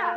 What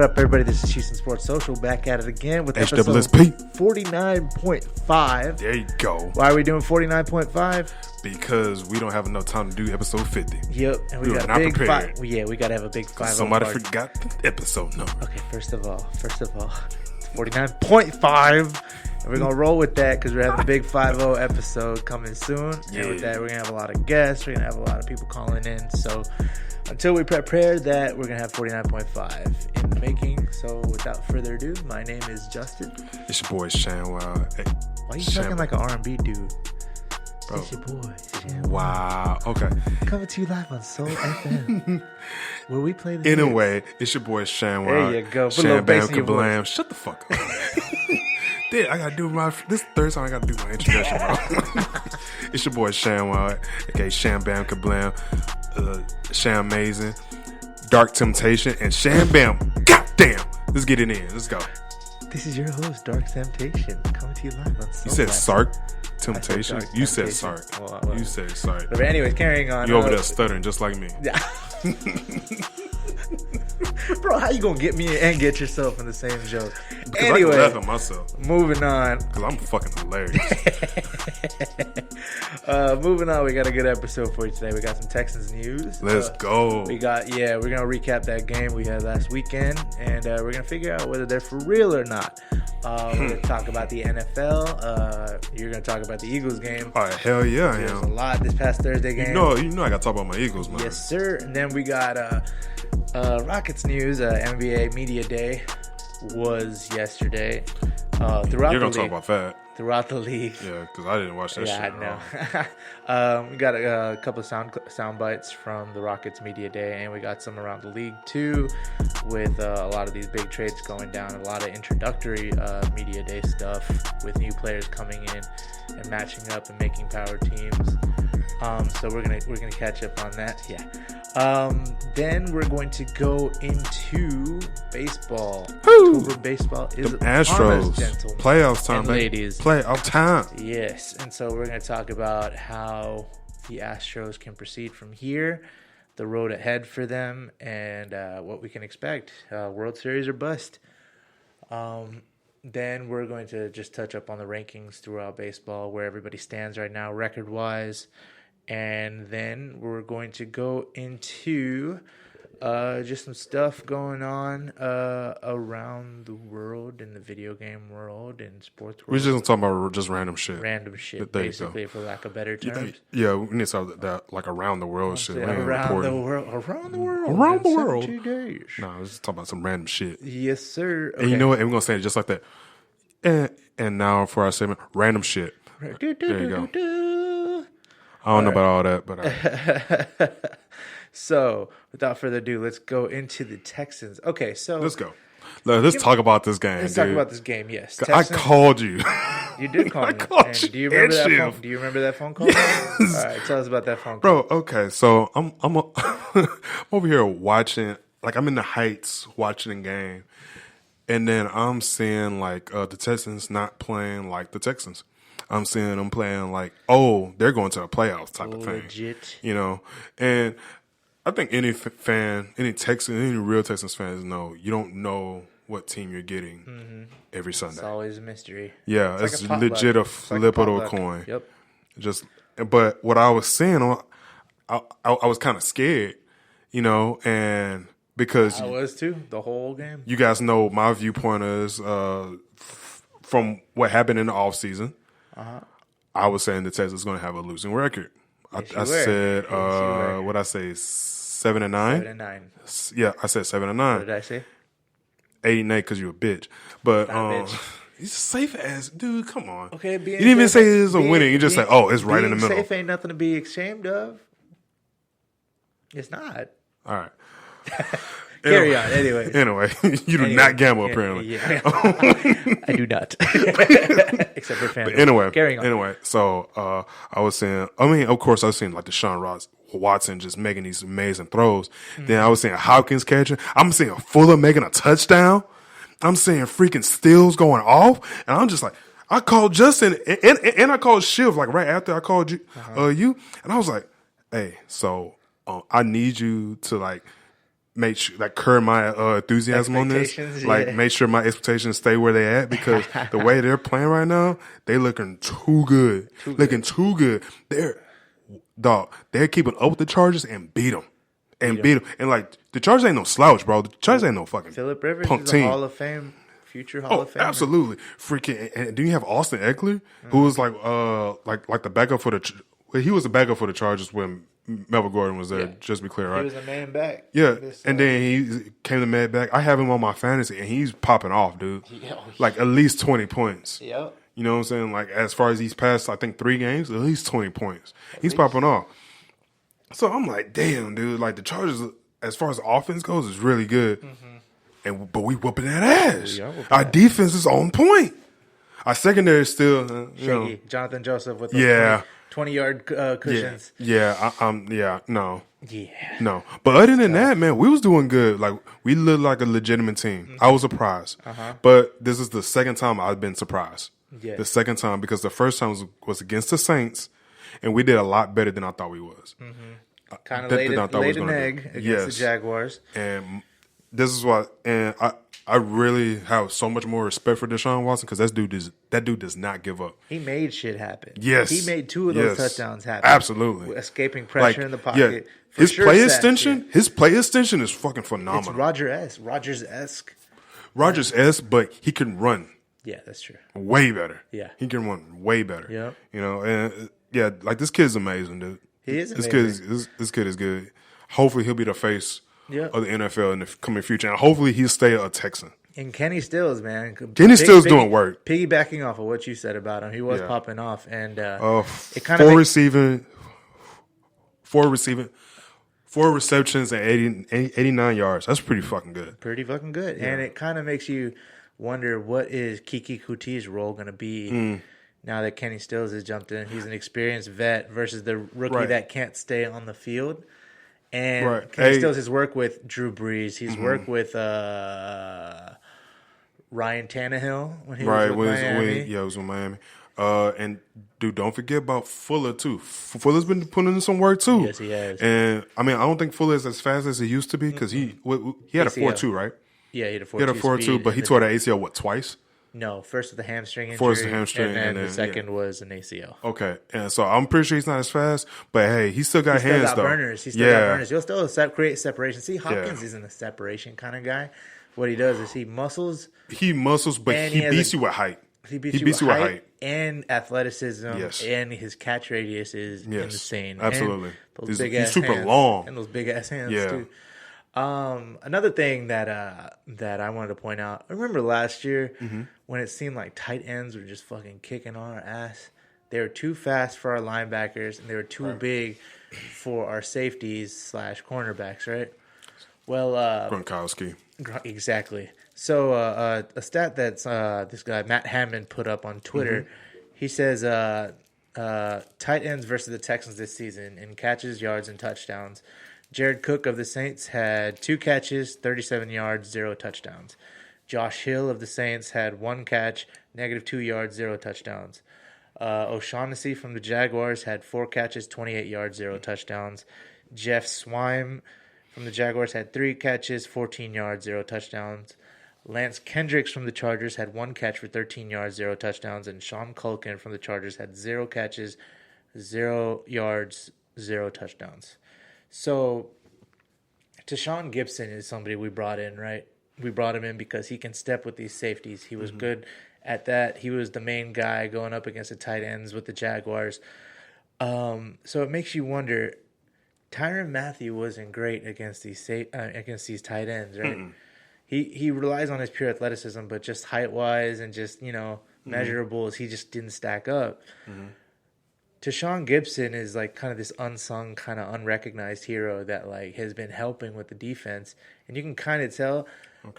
up, everybody? This is Houston Sports Social back at it again with episode HWSP 49.5. There you go. Why are we doing 49.5? Because we don't have enough time to do episode 50. Yep, and we got a big five. Yeah, we got to have a big 5. Somebody forgot the episode number. Okay, first of all, it's 49.5. And we're going to roll with that because we're having a big 5-0 episode coming soon. Yeah. And with that, we're going to have a lot of guests. We're going to have a lot of people calling in. So until we prepare that, we're going to have 49.5 in the making. So without further ado, my name is Justin. It's your boy, Shanwell. Hey, why are you talking like an R&B dude? Bro. It's your boy, Shanwell. Wow. Okay. Coming to you live on Soul FM. Where we play the Anyway, it's your boy, Shanwell. There you go. Put a Shan little bass Bam in your Kablam. voice. Shut the fuck up. Dude, I got to do this third time I got to do my introduction, bro. It's your boy, Shanwell, aka Shan Bam Kablam. Shan Amazing, Dark Temptation, and Shan Bam. Goddamn! Let's get it in. Let's go. This is your host, Dark Temptation, coming to you live on Soul. You said FM. Sark Temptation? Dark You said Temptation. Sark. Well, You said Sark. But anyways, carrying on. You over there stuttering just like me. Yeah. Bro, how you gonna get me and get yourself in the same joke? Because Anyway, I can laugh at myself. moving on. Because I'm fucking hilarious. Moving on, we got a good episode for you today. We got some Texans news. Let's go. We're gonna recap that game we had last weekend, and we're gonna figure out whether they're for real or not. We're gonna talk about the NFL. You're gonna talk about the Eagles game. All right, hell yeah, I There's a am. lot this past Thursday game. You know I got to talk about my Eagles, man. Yes, sir. And then we got Rockets news. NBA Media Day was yesterday. Throughout You're the going to talk league. about that. Throughout the league. Yeah, because I didn't watch that shit. Yeah, I know. We got a couple of sound bites from the Rockets Media Day, and we got some around the league too, with a lot of these big trades going down, a lot of introductory Media Day stuff with new players coming in and matching up and making power teams. So we're gonna catch up on that. Yeah. Then we're going to go into baseball. Woo! October baseball is The Astros. gentlemen Playoffs time, and baby. ladies. Playoff time. Yes, and so we're going to talk about how the Astros can proceed from here, the road ahead for them, and what we can expect. World Series or bust. Then we're going to just touch up on the rankings throughout baseball, where everybody stands right now record-wise. And then we're going to go into just some stuff going on around the world, in the video game world, in sports world. We're just going to talk about just random shit. Random shit, There you basically, go. for lack of better terms. Yeah, we need to talk that like around the world shit. Around the world. Around the world. 70 days. Nah, let's talk about some random shit. Yes, sir. And you know what? And we're going to say it just like that. And now for our segment, random shit. There you go. I don't know about all that, but So, without further ado, let's go into the Texans. Okay, so let's go. Let's talk about this game. Let's talk about this game. Yes, I called you. You did call me. called And you. do you remember that And phone? Do you remember that phone call? Yes. All right, tell us about that phone call. Bro, okay, so I'm over here watching, like I'm in the Heights watching the game, and then I'm seeing like the Texans not playing like the Texans. I'm seeing them playing like, oh, they're going to the playoffs type of thing. Legit. You know, and I think any fan, any real Texans fans know you don't know what team you're getting every Sunday. It's always a mystery. Yeah, It's it's like a potluck. legit a It's like flip of a potluck. coin. Yep. But what I was saying, I was kind of scared, you know, and because I was too, the whole game. you guys know my viewpoint is from what happened in the offseason. I was saying the Texans is going to have a losing record. Yes, I you said, were. what I say, 7-9? 7-9. Yeah, I said 7-9. What did I say? 8-8 because you're a bitch. But Not a bitch. he's a safe ass dude. Come on. Okay, you didn't even say it's a winning. You just say, oh, it's right in the middle. Safe ain't nothing to be ashamed of. It's not. All right. Carry on. Anyway. Anyway, you do not gamble, apparently. Yeah. I do not. Except for FanDuel. Anyway, carrying on. Anyway, so I was saying, of course, I was seeing like Deshaun Watson just making these amazing throws. Then I was seeing Hopkins catching. I'm seeing Fuller making a touchdown. I'm seeing freaking Stills going off. And I'm just like, I called Justin and I called Shiv like right after I called you, and I was like, hey, so I need you to like make sure like curb my enthusiasm on this, like make sure my expectations stay where they at because the way they're playing right now, they looking too good, too good. They're keeping up with the Chargers and beat them. And like the Chargers ain't no slouch, bro. The Chargers ain't no fucking Phillip Rivers punk is team. a Hall of Fame. Future Hall of Fame. Absolutely. Freaking. And do you have Austin Eckler, who was like the backup for he was the backup for the Chargers when Melvin Gordon was there, just to be clear, right? He was a man back. Yeah. And then he came to man back. I have him on my fantasy, and he's popping off, dude. Like at least 20 points. Yep. You know what I'm saying? Like as far as these past, I think 3 games, at least 20 points. He's popping off. So I'm like, damn, dude. Like the Chargers, as far as the offense goes, is really good. But we whooping that ass. Our defense is on point. Our secondary is still shaky. Jonathan Joseph with those 20-yard cushions. No. But other than that, man, we was doing good. Like we looked like a legitimate team. I was surprised. But this is the second time I've been surprised. The second time because the first time was against the Saints, and we did a lot better than I thought we was. Kind of laid an egg against the Jaguars. And this is why, and I really have so much more respect for Deshaun Watson because that dude does not give up. He made shit happen. Yes, he made 2 of those touchdowns happen. Absolutely, escaping pressure in the pocket. Yeah. His play extension is fucking phenomenal. It's Rodgers-esque, but he can run. Yeah, that's true. Way better. Yeah, he can run way better. Yeah, you know, and like this kid's amazing, dude. He is amazing. This kid is good. Hopefully, he'll be the face of the NFL in the coming future, and hopefully, he'll stay a Texan. And Kenny Stills, man. Stills doing work. Piggybacking off of what you said about him, he was popping off, and it kind of 4 receptions and 89 yards. That's pretty fucking good. And it kind of makes you wonder what is Kiki Coutier's role going to be now that Kenny Stills has jumped in. He's an experienced vet versus the rookie that can't stay on the field. And Kenny Stills has worked with Drew Brees. He's worked with Ryan Tannehill when he was with Miami. He was with Miami. And dude, don't forget about Fuller too. Fuller's been putting in some work too. Yes, he has. And I mean, I don't think Fuller is as fast as he used to be because he had a 4.2, right? Yeah, he had a 4.2. He had a 4.2, but he tore the ACL twice. No, first with the hamstring injury. And then the second was an ACL. Okay, and so I'm pretty sure he's not as fast, but hey, he still got hands though. He still got burners. He'll still create separation. See, Hopkins isn't a separation kind of guy. What he does is he muscles. But he beats you with height. He beats you with height and athleticism, and his catch radius is insane. Absolutely, he's super long, and those big ass hands too. Another thing that I wanted to point out. I remember last year when it seemed like tight ends were just fucking kicking on our ass. They were too fast for our linebackers, and they were too big for our safeties / cornerbacks. Right. Well, Gronkowski. Exactly. So a stat that's this guy Matt Hammond put up on Twitter. He says tight ends versus the Texans this season in catches, yards, and touchdowns. Jared Cook of the Saints had 2 catches, 37 yards, 0 touchdowns. Josh Hill of the Saints had 1 catch, -2 yards, 0 touchdowns. O'Shaughnessy from the Jaguars had 4 catches, 28 yards, 0 touchdowns. Jeff Swime from the Jaguars had 3 catches, 14 yards, 0 touchdowns. Lance Kendricks from the Chargers had 1 catch for 13 yards, 0 touchdowns. And Sean Culkin from the Chargers had 0 catches, 0 yards, 0 touchdowns. So, Tashawn Gibson is somebody we brought in, right? We brought him in because he can step with these safeties. He was good at that. He was the main guy going up against the tight ends with the Jaguars. So it makes you wonder. Tyrann Mathieu wasn't great against these tight ends, right? He relies on his pure athleticism, but just height wise and just measurables, he just didn't stack up. Tashawn Gibson is like kind of this unsung, kind of unrecognized hero that like has been helping with the defense, and you can kind of tell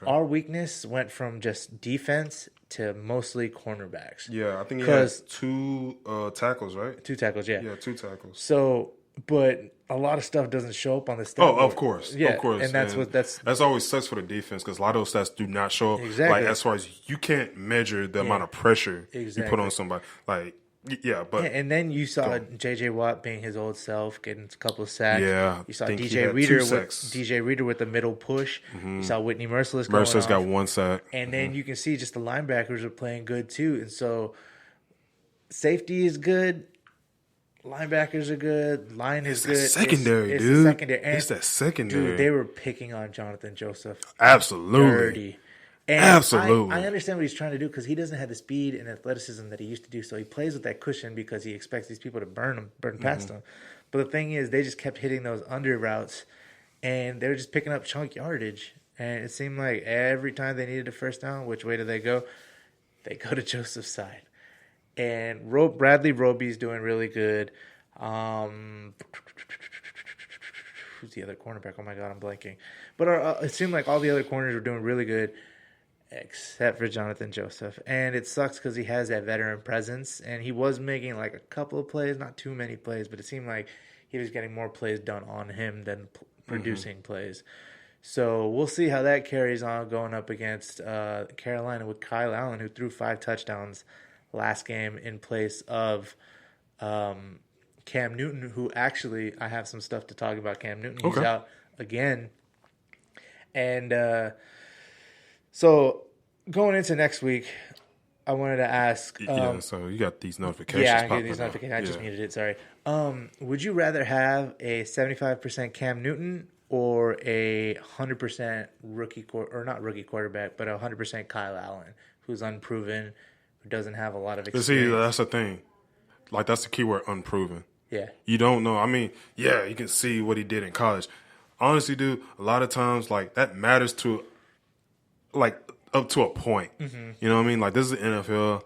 our weakness went from just defense to mostly cornerbacks. Yeah, I think he has 2 tackles, right? 2 tackles, yeah. Yeah, 2 tackles. So, but a lot of stuff doesn't show up on the stat board. Of course. And that's always sucks for the defense because a lot of those stats do not show up. Exactly. Like as far as you can't measure the amount of pressure you put on somebody. Like but and then you saw J.J. Watt being his old self, getting a couple of sacks. Yeah, you saw DJ Reader with the middle push. You saw Whitney Merciless. Merciless got 1 sack, and then you can see just the linebackers are playing good too. And so safety is good, linebackers are good, line is good. Secondary, it's dude. Secondary. And, it's that secondary. Dude, they were picking on Jonathan Joseph. Absolutely. Dirty. And Absolutely. I understand what he's trying to do because he doesn't have the speed and athleticism that he used to do. So he plays with that cushion because he expects these people to burn past him. But the thing is, they just kept hitting those under routes, and they were just picking up chunk yardage. And it seemed like every time they needed a first down, which way do they go? They go to Joseph's side. And Bradley Roby's doing really good. Who's the other cornerback? Oh, my God, I'm blanking. But it seemed like all the other corners were doing really good, except for Jonathan Joseph. And it sucks because he has that veteran presence, and he was making like a couple of plays, not too many plays, but it seemed like he was getting more plays done on him than producing plays. So we'll see how that carries on going up against Carolina with Kyle Allen, who threw 5 touchdowns last game in place of Cam Newton, who actually, I have some stuff to talk about Cam Newton. He's out again. And so going into next week, I wanted to ask. So you got these notifications. Yeah, I get these notifications. I just muted it. Sorry. Would you rather have a 75% Cam Newton or a 100% not rookie quarterback, but a 100% Kyle Allen, who's unproven, who doesn't have a lot of experience? See, that's the thing. Like that's the key word, unproven. Yeah. You don't know. I mean, yeah, you can see what he did in college. Honestly, dude, a lot of times, like, that matters to, like, up to a point. You know what I mean? Like, this is the NFL.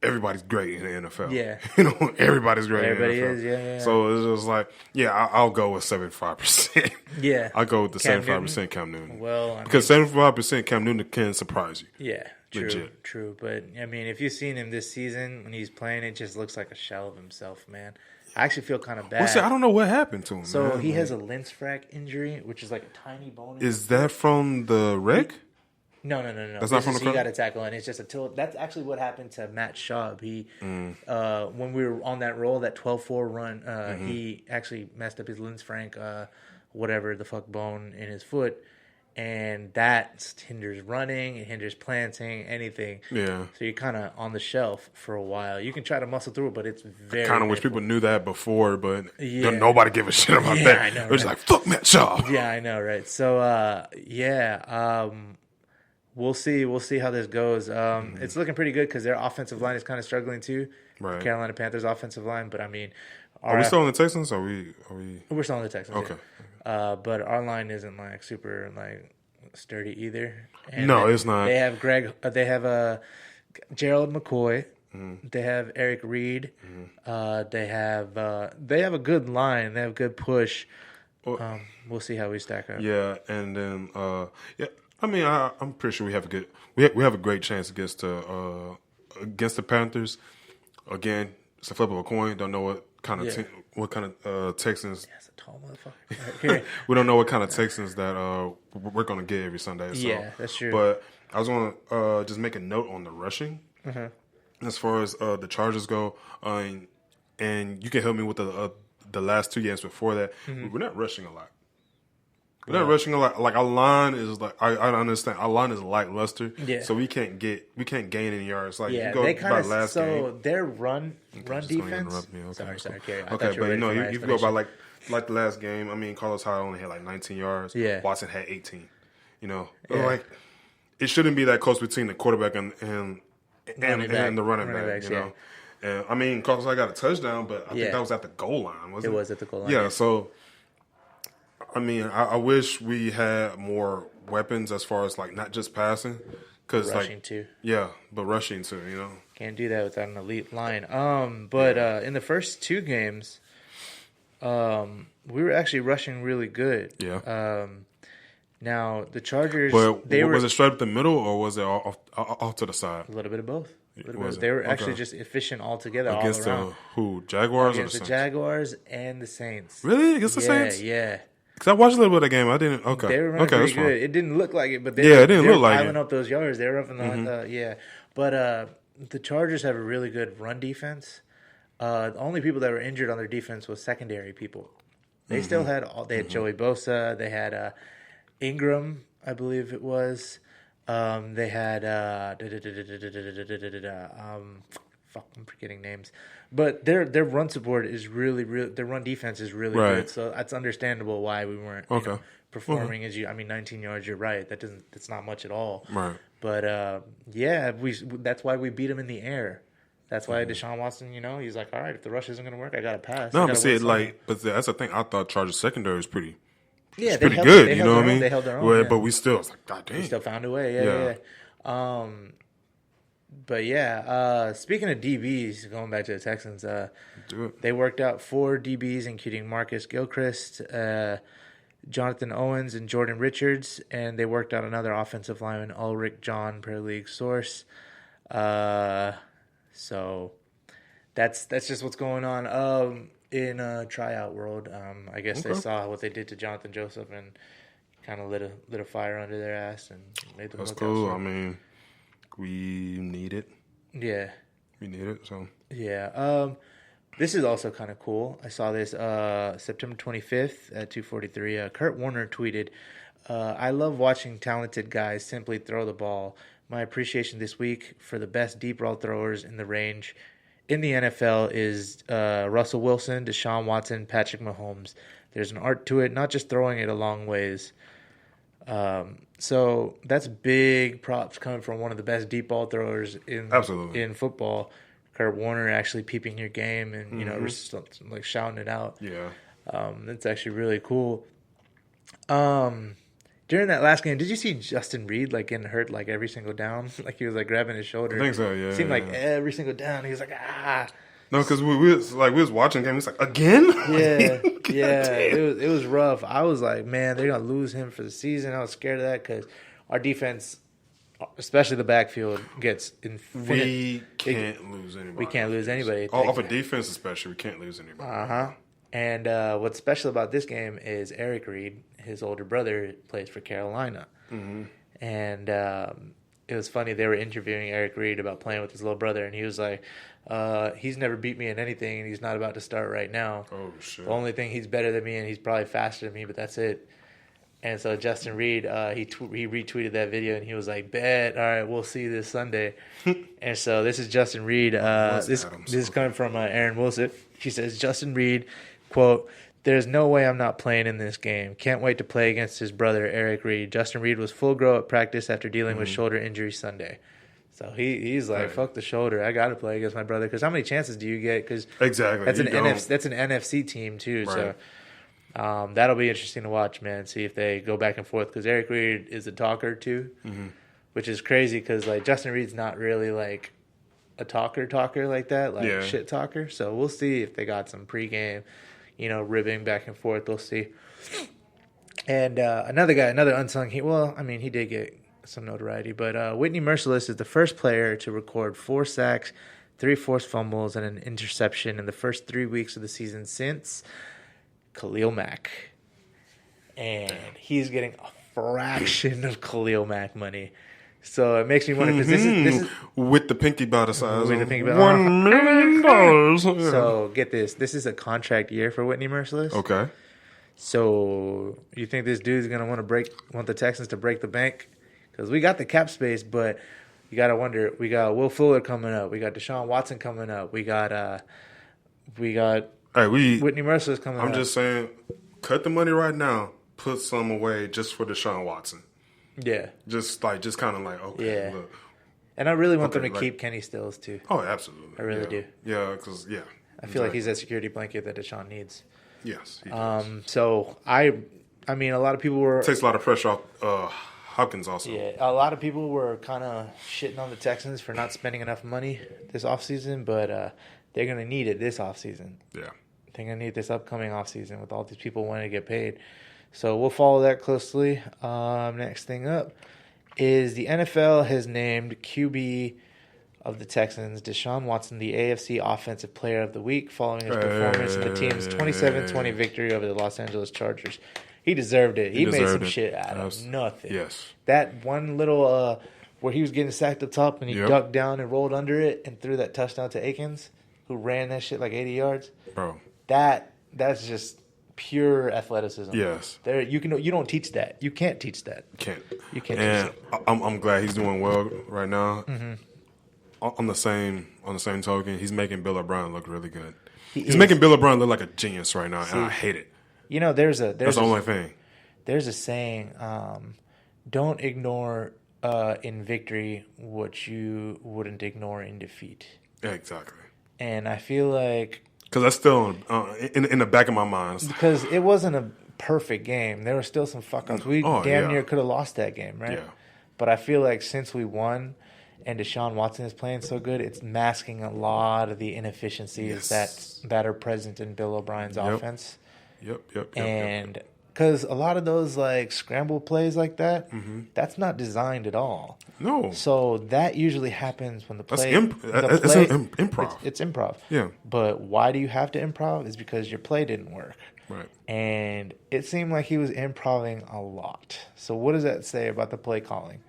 Everybody's great in the NFL. Yeah. You know, everybody's great Everybody in the NFL. is, yeah. So it's just like, I'll go with 75%. Yeah. I'll go with the Cam 75% Newton? Cam Newton. Well, because 75% Cam Newton can surprise you. Yeah, true, Legit. true. But, I mean, if you've seen him this season when he's playing, it just looks like a shell of himself, man. I actually feel kind of bad. Well, see, I don't know what happened to him. So man. he has a Linzfrack injury, which is like a tiny bone. Is that from the wreck? No. That's not from the he got a tackle, and it's just a tilt. That's actually what happened to Matt Schaub. He, when we were on that roll, that 12-4 run, he actually messed up his Linzfrack, whatever the fuck bone in his foot. And that hinders running, it hinders planting, anything. Yeah. So you're kind of on the shelf for a while. You can try to muscle through it, but it's very. I kind of wish people knew that before, but Yeah. nobody give a shit about that. I know, They're just right? like, fuck Matt Shaw. Yeah, I know, right? So, we'll see. We'll see how this goes. It's looking pretty good because their offensive line is kind of struggling too. Right. Carolina Panthers offensive line, but I mean, Are we still in the Texans? Or are we? we're still on the Texans. Okay. Yeah. But our line isn't like super like sturdy either. And No, it's not. They have They have Gerald McCoy. They have Eric Reed. They have a good line. They have good push. We'll see how we stack up. Yeah, and then I mean, I'm pretty sure we have a great chance against the Panthers. Again, it's a flip of a coin. Don't know what kind of Texans. That's a tall motherfucker. We don't know what kind of Texans that we're gonna get every Sunday. So. Yeah, that's true. But I was gonna just make a note on the rushing as far as the Chargers go, and you can help me with the last 2 games before that. We're not rushing a lot. We're not rushing a lot. Like our line is like I understand. Our line is lackluster. Yeah. So we can't gain any yards. Like Yeah, you go they by kind of last game. their run Just gonna defense. interrupt me. Okay, Sorry, Carrie. I Okay, thought you were but ready for my you can go by explanation. like the last game. I mean, Carlos Hyde only had like 19 yards. Yeah. Watson had 18. You know, Yeah. like it shouldn't be that close between the quarterback and the running back. backs, You know, and I mean, Carlos Hyde got a touchdown, but I think Yeah. that was at the goal line. Wasn't it? It was at the goal line. Yeah. So, I mean, I wish we had more weapons as far as like not just passing, Because rushing too. Yeah, but rushing too, Can't do that without an elite line. But in the first 2 games, we were actually rushing really good. Yeah. Now the Chargers, But was it straight up the middle or was it off to the side? a little bit of both. Was it? They were actually Okay. just efficient altogether Against all around. the who? Jaguars Against or the the Saints? Jaguars and the Saints. Really? Against the Saints? Yeah. Because I watched a little bit of the game. I didn't. Okay. They were running okay, pretty that's good. fine. It didn't look like it, but It didn't look like piling it. up those yards. They were up in the yeah. But the Chargers have a really good run defense. The only people that were injured on their defense was secondary people. They still had they had Joey Bosa. They had Ingram, I believe it was. They had fuck, I'm forgetting names. But their run support is really their run defense is really good. So that's understandable why we weren't performing as 19 yards. You're right. That's not much at all. Right. But that's why we beat them in the air. That's why Deshaun Watson, he's like, all right, if the rush isn't going to work, I got to pass. No, but see, but that's the thing. I thought Chargers secondary was pretty. Yeah, pretty good. They You know what I mean? They held their own. Well, yeah. But we still, it's like, God damn. We still found a way. Yeah. But yeah, speaking of DBs, going back to the Texans, they worked out 4 DBs, including Marcus Gilchrist, Jonathan Owens, and Jordan Richards, and they worked out another offensive lineman, Ulrich John, per league source. So that's just what's going on in tryout world. I guess they saw what they did to Jonathan Joseph and kind of lit a fire under their ass and made them That's look cool. outside. I mean, we need it. Yeah. We need it. So Yeah. This is also kind of cool. I saw this September 25th at 2:43. Kurt Warner tweeted, I love watching talented guys simply throw the ball. My appreciation this week for the best deep ball throwers in the range in the NFL is Russell Wilson, Deshaun Watson, Patrick Mahomes. There's an art to it, not just throwing it a long ways. So that's big props coming from one of the best deep ball throwers in football. Kurt Warner actually peeping your game and like shouting it out. yeah. That's actually really cool. During that last game, did you see Justin Reed like getting hurt like every single down? Like he was like grabbing his shoulder. I think so. Yeah. It seemed like every single down he was like ah. No, because we was watching the game. It's like again. Yeah, yeah. It was rough. I was like, man, they're gonna lose him for the season. I was scared of that because our defense, especially the backfield, gets infinite. We can't lose anybody. We can't lose anybody. Off of defense, especially, we can't lose anybody. And what's special about this game is Eric Reed, his older brother, plays for Carolina. Mm-hmm. And it was funny. They were interviewing Eric Reed about playing with his little brother, and he was like, he's never beat me in anything, and he's not about to start right now. Oh, shit. The only thing, he's better than me, and he's probably faster than me, but that's it. And so Justin Reed, he retweeted that video, and he was like, bet, all right, we'll see you this Sunday. And so this is Justin Reed. This is coming from Aaron Wilson. She says, Justin Reed, quote, there's no way I'm not playing in this game. Can't wait to play against his brother, Eric Reed. Justin Reed was full grow at practice after dealing with shoulder injury Sunday. So he's like, fuck the shoulder. I got to play against my brother. Because how many chances do you get? Because exactly. That's an NFC team, too. Right. So that'll be interesting to watch, man. See if they go back and forth. Because Eric Reed is a talker, too. Mm-hmm. Which is crazy because, like, Justin Reed's not really, like, a talker like that. Like, shit talker. So we'll see if they got some pregame, ribbing back and forth. We'll see. And another guy, another unsung, he did get some notoriety, but Whitney Merciless is the first player to record 4 sacks, 3 forced fumbles, and an interception in the first 3 weeks of the season since Khalil Mack. And he's getting a fraction of Khalil Mack money. So it makes me wonder, because this is with the pinky by the size with the pinky by $1 million. So get this is a contract year for Whitney Merciless. Okay. So you think this dude's gonna want the Texans to break the bank? Because we got the cap space, but you gotta wonder. We got Will Fuller coming up. We got Deshaun Watson coming up. We got Whitney Merciless coming up. I'm just saying, cut the money right now. Put some away just for Deshaun Watson. Yeah. Just kind of like, okay, yeah. Look. And I really want them to keep Kenny Stills too. Oh, absolutely. I really do. Yeah, because I feel like he's that security blanket that Deshaun needs. Yes. He does. So I mean, a lot of people were. It takes a lot of pressure off Hopkins also. Yeah, a lot of people were kind of shitting on the Texans for not spending enough money this offseason, but they're going to need it this offseason. Yeah. They're going to need this upcoming offseason with all these people wanting to get paid. So we'll follow that closely. Next thing up is the NFL has named QB of the Texans, Deshaun Watson, the AFC Offensive Player of the Week following his performance in the team's 27-20 victory over the Los Angeles Chargers. He deserved it. He made some shit out of nothing. Yes. That one little where he was getting sacked up top and he ducked down and rolled under it and threw that touchdown to Akins, who ran that shit like 80 yards. Bro. That's just pure athleticism. Yes. You don't teach that. You can't teach that. You can't and teach that. I'm glad he's doing well right now. Mm-hmm. On the same token, he's making Bill O'Brien look really good. He's making Bill O'Brien look like a genius right now, and I hate it. You know, that's the only thing. There's a saying, don't ignore in victory what you wouldn't ignore in defeat. Exactly. And I feel like... Because that's still in the back of my mind. Because it wasn't a perfect game. There were still some fuck-ups. We damn near could have lost that game, right? Yeah. But I feel like since we won and Deshaun Watson is playing so good, it's masking a lot of the inefficiencies that are present in Bill O'Brien's offense. Yep. And because a lot of those like scramble plays like that, that's not designed at all. No. So that usually happens when the play. It's improv. It's improv. Yeah. But why do you have to improv? Is because your play didn't work. Right. And it seemed like he was improving a lot. So what does that say about the play calling?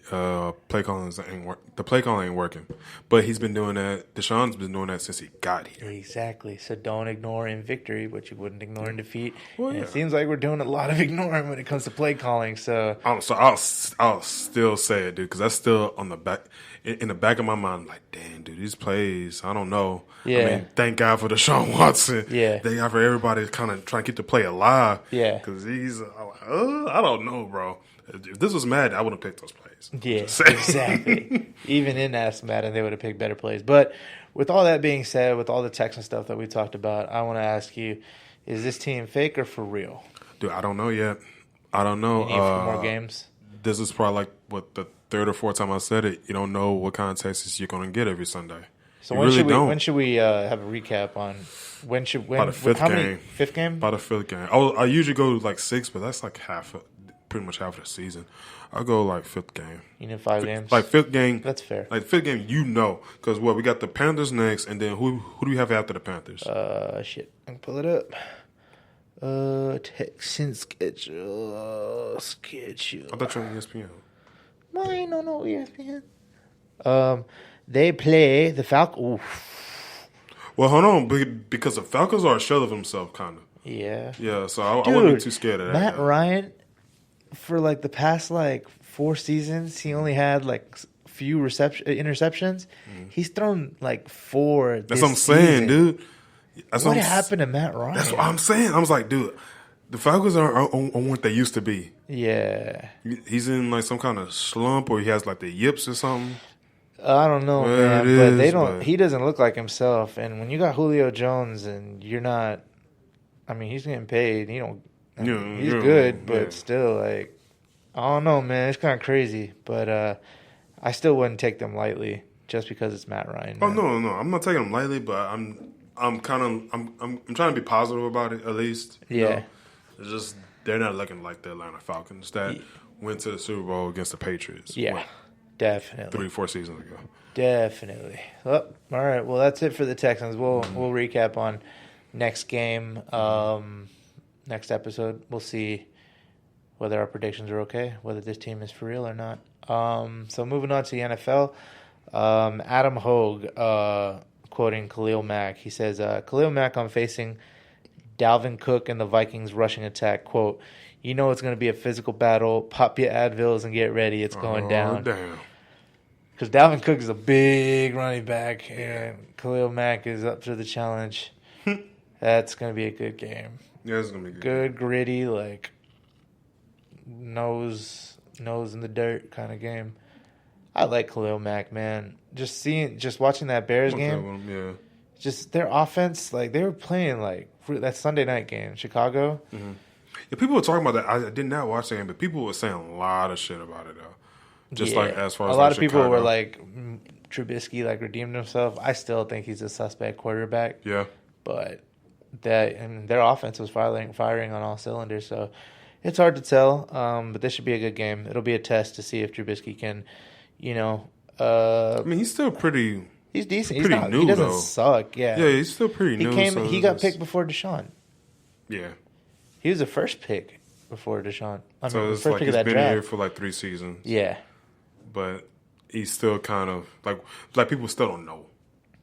Play calling ain't work. The play calling ain't working, but he's been doing that. Deshaun's been doing that since he got here. Exactly. So don't ignore in victory what you wouldn't ignore in defeat. Well, and it seems like we're doing a lot of ignoring when it comes to play calling. So I'll still say it, dude, because that's still on the back in the back of my mind. I'm like, damn, dude, these plays, I don't know. Yeah. I mean, thank God for Deshaun Watson. Yeah. Thank God for everybody kind of trying to keep the play alive. Yeah. Because he's, I don't know, bro. If this was Madden, I wouldn't pick those plays. Yeah, exactly. Even in Madden, they would have picked better plays. But with all that being said, with all the Texan stuff that we talked about, I want to ask you, is this team fake or for real? Dude, I don't know yet. I don't know. You need a few more games? This is probably like, the third or fourth time I said it. You don't know what kind of Texas you're going to get every Sunday. So when should we have a recap on when by the fifth game? Fifth game? By the fifth game. I usually go like 6, but that's like pretty much half of the season. I'll go like fifth game. You need 5 games? Like fifth game. That's fair. Like fifth game, because we got the Panthers next, and then who do we have after the Panthers? Shit, I can pull it up. Texans schedule. I thought you were on ESPN. Mine, no, ESPN. They play the Falcons. Well, hold on, because the Falcons are a shell of themselves, kind of. Yeah. Yeah, so I wouldn't be too scared of that. Matt Ryan, for like the past 4 seasons, he only had like few interceptions. He's thrown like 4. That's what I'm saying, dude. What happened to Matt Ryan? That's what I'm saying. I was like, dude, the Falcons are on what they used to be. Yeah. He's in like some kind of slump, or he has like the yips or something. I don't know, man. But they don't. He doesn't look like himself. And when you got Julio Jones and you're not, I mean, he's getting paid. He's good, but still, like, I don't know, man. It's kind of crazy. But I still wouldn't take them lightly just because it's Matt Ryan. Man. Oh no, I'm not taking them lightly, but I'm trying to be positive about it at least. Yeah. You know? It's just they're not looking like the Atlanta Falcons that went to the Super Bowl against the Patriots. Yeah. Definitely. 3-4 seasons ago. Definitely. Well, all right. Well, that's it for the Texans. We'll recap on next game, next episode. We'll see whether our predictions are okay, whether this team is for real or not. So moving on to the NFL, Adam Hogue, quoting Khalil Mack, he says, Khalil Mack on facing Dalvin Cook and the Vikings rushing attack, quote, "You know it's going to be a physical battle. Pop your Advils and get ready. It's going down." Damn. Because Dalvin Cook is a big running back, and Khalil Mack is up to the challenge. That's going to be a good game. Yeah, it's going to be good, gritty, like nose in the dirt kind of game. I like Khalil Mack, man. Just watching that Bears game. Yeah. Just their offense, like they were playing like that Sunday night game, Chicago. Mm-hmm. Yeah, people were talking about that. I did not watch the game, but people were saying a lot of shit about it, though. Just like as far as a lot like of people Chicago. were like, Trubisky like redeemed himself. I still think he's a suspect quarterback. Yeah. But their offense was firing on all cylinders, so it's hard to tell. But this should be a good game. It'll be a test to see if Trubisky can, I mean, he's still pretty. He's decent. Pretty new, he doesn't though. suck. Yeah. Yeah, he's still pretty new. He got picked before Deshaun. Yeah. He was the first pick before Deshaun. So it's like he's been here for like 3 seasons. Yeah. But he's still kind of like people still don't know.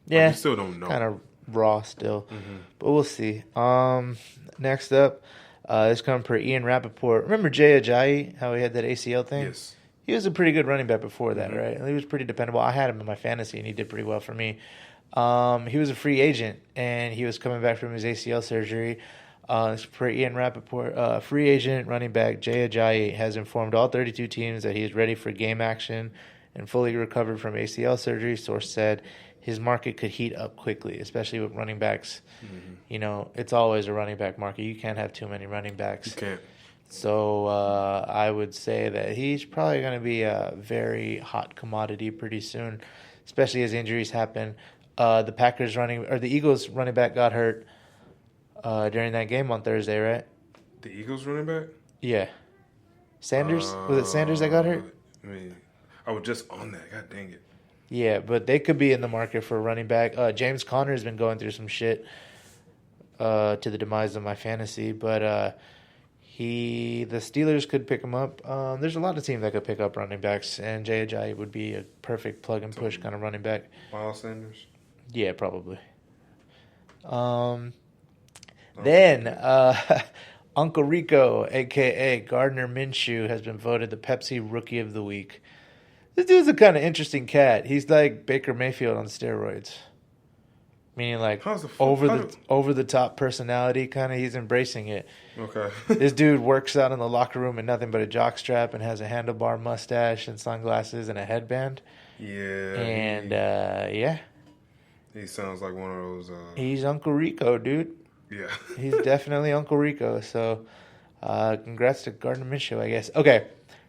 Yeah. Like, you still don't know. Kind of raw still. Mm-hmm. But we'll see. Next up, this coming per Ian Rappaport. Remember Jay Ajayi, how he had that ACL thing? Yes. He was a pretty good running back before that, right? He was pretty dependable. I had him in my fantasy, and he did pretty well for me. He was a free agent, and he was coming back from his ACL surgery. For Ian Rappaport, free agent running back Jay Ajayi has informed all 32 teams that he is ready for game action and fully recovered from ACL surgery. Source said his market could heat up quickly, especially with running backs. Mm-hmm. It's always a running back market. You can't have too many running backs. You can't. So I would say that he's probably going to be a very hot commodity pretty soon, especially as injuries happen. The Eagles running back got hurt during that game on Thursday, right? The Eagles running back? Yeah. Sanders? Was it Sanders that got hurt? I was just on that. God dang it. Yeah, but they could be in the market for a running back. James Conner has been going through some shit to the demise of my fantasy, but the Steelers could pick him up. There's a lot of teams that could pick up running backs, and Jay Ajayi would be a perfect plug and push kind of running back. Miles Sanders? Yeah, probably. Then Uncle Rico, a.k.a. Gardner Minshew, has been voted the Pepsi Rookie of the Week. This dude's a kind of interesting cat. He's like Baker Mayfield on steroids. Meaning like over the top personality, kind of. He's embracing it. Okay. This dude works out in the locker room in nothing but a jockstrap and has a handlebar mustache and sunglasses and a headband. Yeah. And yeah. He sounds like one of those. He's Uncle Rico, dude. Yeah. He's definitely Uncle Rico. So, congrats to Gardner Minshew, I guess. Okay.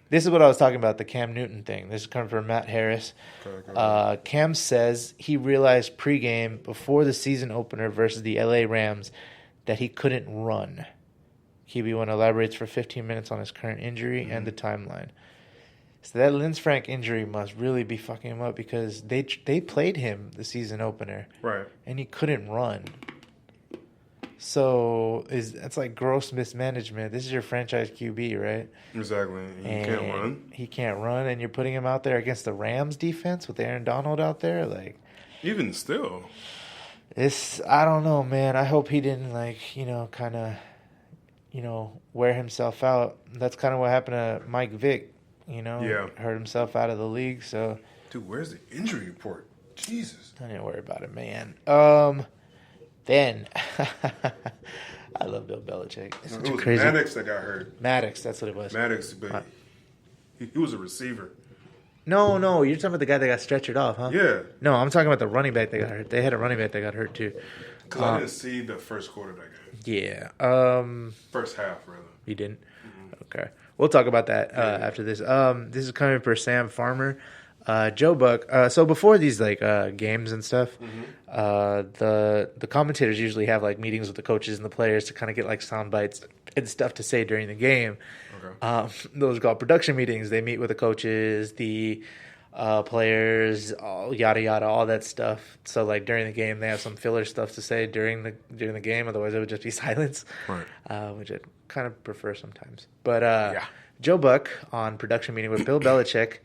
This is what I was talking about, the Cam Newton thing. This is coming from Matt Harris. Okay. Cam says he realized pregame before the season opener versus the LA Rams that he couldn't run. QB1 elaborates for 15 minutes on his current injury and the timeline. So that Linsfranc injury must really be fucking him up because they played him the season opener. Right. And he couldn't run. So that's like gross mismanagement. This is your franchise QB, right? Exactly. He can't run. He can't run, and you're putting him out there against the Rams defense with Aaron Donald out there. Like, even still, I don't know, man. I hope he didn't wear himself out. That's kind of what happened to Mike Vick. Hurt himselove out of the league. So, dude, where's the injury report? Jesus, don't even worry about it, man. Then, I love Bill Belichick. It was crazy. Maddox that got hurt. Maddox, that's what it was. Maddox, but he was a receiver. No, you're talking about the guy that got stretchered off, huh? Yeah. No, I'm talking about the running back that got hurt. They had a running back that got hurt, too. Because I didn't see the first quarter of that game. Yeah. First half, rather. You didn't? Mm-hmm. Okay. We'll talk about that after this. This is coming for Sam Farmer. Joe Buck. So before these games and stuff, the commentators usually have like meetings with the coaches and the players to kind of get like sound bites and stuff to say during the game. Okay. Those are called production meetings. They meet with the coaches, the players, all yada yada, all that stuff. So like during the game, they have some filler stuff to say during the game. Otherwise, it would just be silence, right? Which I kind of prefer sometimes. But Joe Buck on production meeting with Bill Belichick.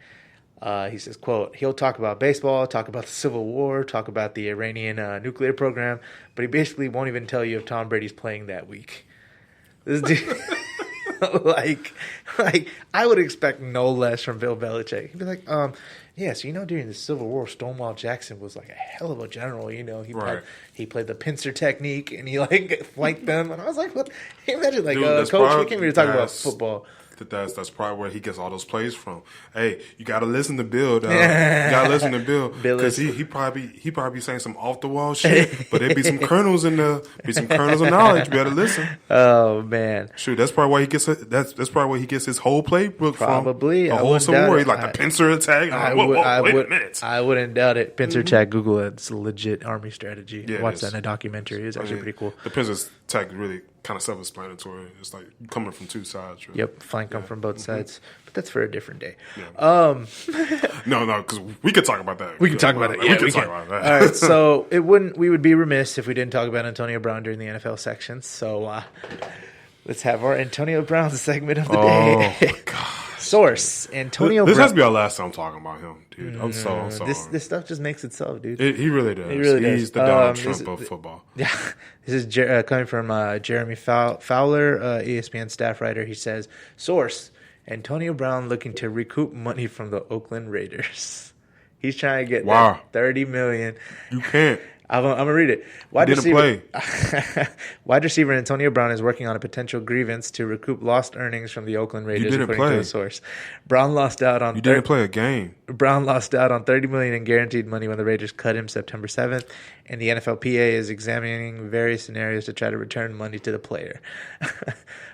He says, quote, he'll talk about baseball, talk about the Civil War, talk about the Iranian nuclear program, but he basically won't even tell you if Tom Brady's playing that week. This dude, like I would expect no less from Bill Belichick. He'd be like, so during the Civil War, Stonewall Jackson was like a hell of a general. He played the pincer technique and he like flanked them. And I was like, what? Can you imagine, like, dude, coach, we came here to talk about football. that's probably where he gets all those plays from. Hey, you got to listen to Bill, dog. You got to listen to Bill because he probably saying some off the wall shit, but there be some kernels in there, be some kernels of knowledge. You better listen. Oh man, shoot, that's probably why he gets that's probably where he gets his whole playbook probably. from. A whole Civil War, like the pincer attack. Wait a minute. I wouldn't doubt it. Pincer attack. Google it. It's a legit army strategy. Yeah, watch that in a documentary. It's actually pretty cool. The pincer attack is really kind of self-explanatory. It's like coming from two sides. Really. Yep, flank them from both sides. But that's for a different day. Yeah. No, because we could talk about that. We can talk about it. Yeah, we can talk about that. All right, so we would be remiss if we didn't talk about Antonio Brown during the NFL section. So let's have our Antonio Brown segment of the day. Oh my God. Source: Antonio This Brown. has to be our last time talking about him, dude. I'm sorry. This stuff just makes itself, dude. He really does. He's the Donald Trump of football. Yeah. This is coming from Jeremy Fowler, ESPN staff writer. He says, source: Antonio Brown looking to recoup money from the Oakland Raiders. He's trying to get that $30 million. You can't. I'm going to read it. Wide receiver Antonio Brown is working on a potential grievance to recoup lost earnings from the Oakland Raiders, according to the source. Brown lost out on... You didn't play a game. Brown lost out on $30 million in guaranteed money when the Raiders cut him September 7th, and the NFLPA is examining various scenarios to try to return money to the player.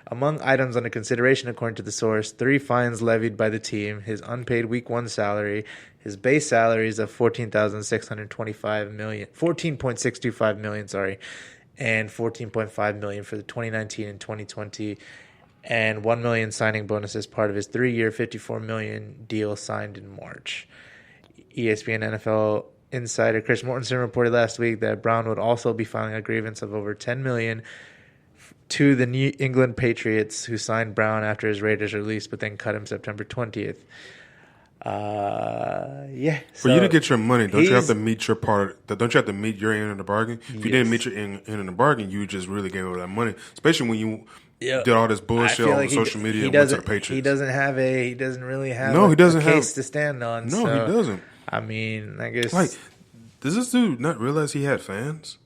Among items under consideration, according to the source, 3 fines levied by the team, his unpaid Week 1 salary, his base salaries of $14.625 million, and $14.5 million for the 2019 and 2020, and $1 million signing bonus as part of his 3-year, $54 million deal signed in March. ESPN NFL insider Chris Mortensen reported last week that Brown would also be filing a grievance of over $10 million to the New England Patriots, who signed Brown after his Raiders release, but then cut him September 20th. For you to get your money, don't you have to meet your part? Don't you have to meet your end of the bargain? If you didn't meet your end of the bargain, you just really gave over that money. Especially when you did all this bullshit on social media and went to the Patriots. He doesn't really have a case to stand on. No, he doesn't. I mean, I guess does this dude not realize he had fans?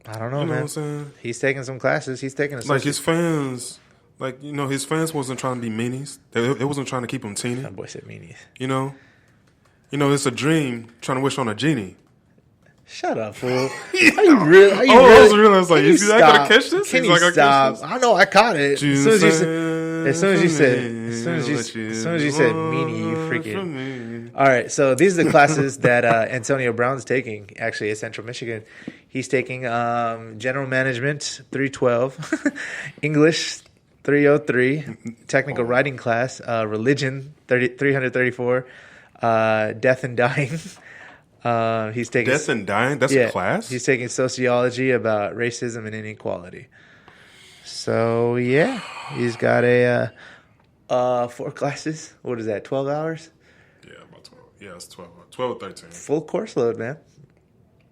I don't know, man. What I'm saying? He's taking some classes. He's taking his fans. His fans wasn't trying to be meanies. They wasn't trying to keep him teeny. That boy said meanies. It's a dream trying to wish on a genie. Shut up, fool. I was realizing, is he not gonna catch this? Can you stop? I know I caught it. As soon as you said meanie, you freaking. All right, so these are the classes that Antonio Brown's taking. Actually, at Central Michigan, he's taking General Management 312, English 303, Technical Writing class, Religion 334, Death and Dying. He's taking Death and Dying. That's a class. He's taking Sociology about racism and inequality. So yeah, he's got 4 classes. What is that? 12 hours? Yeah, about 12. Yeah, it's 12 or 13. Full course load, man.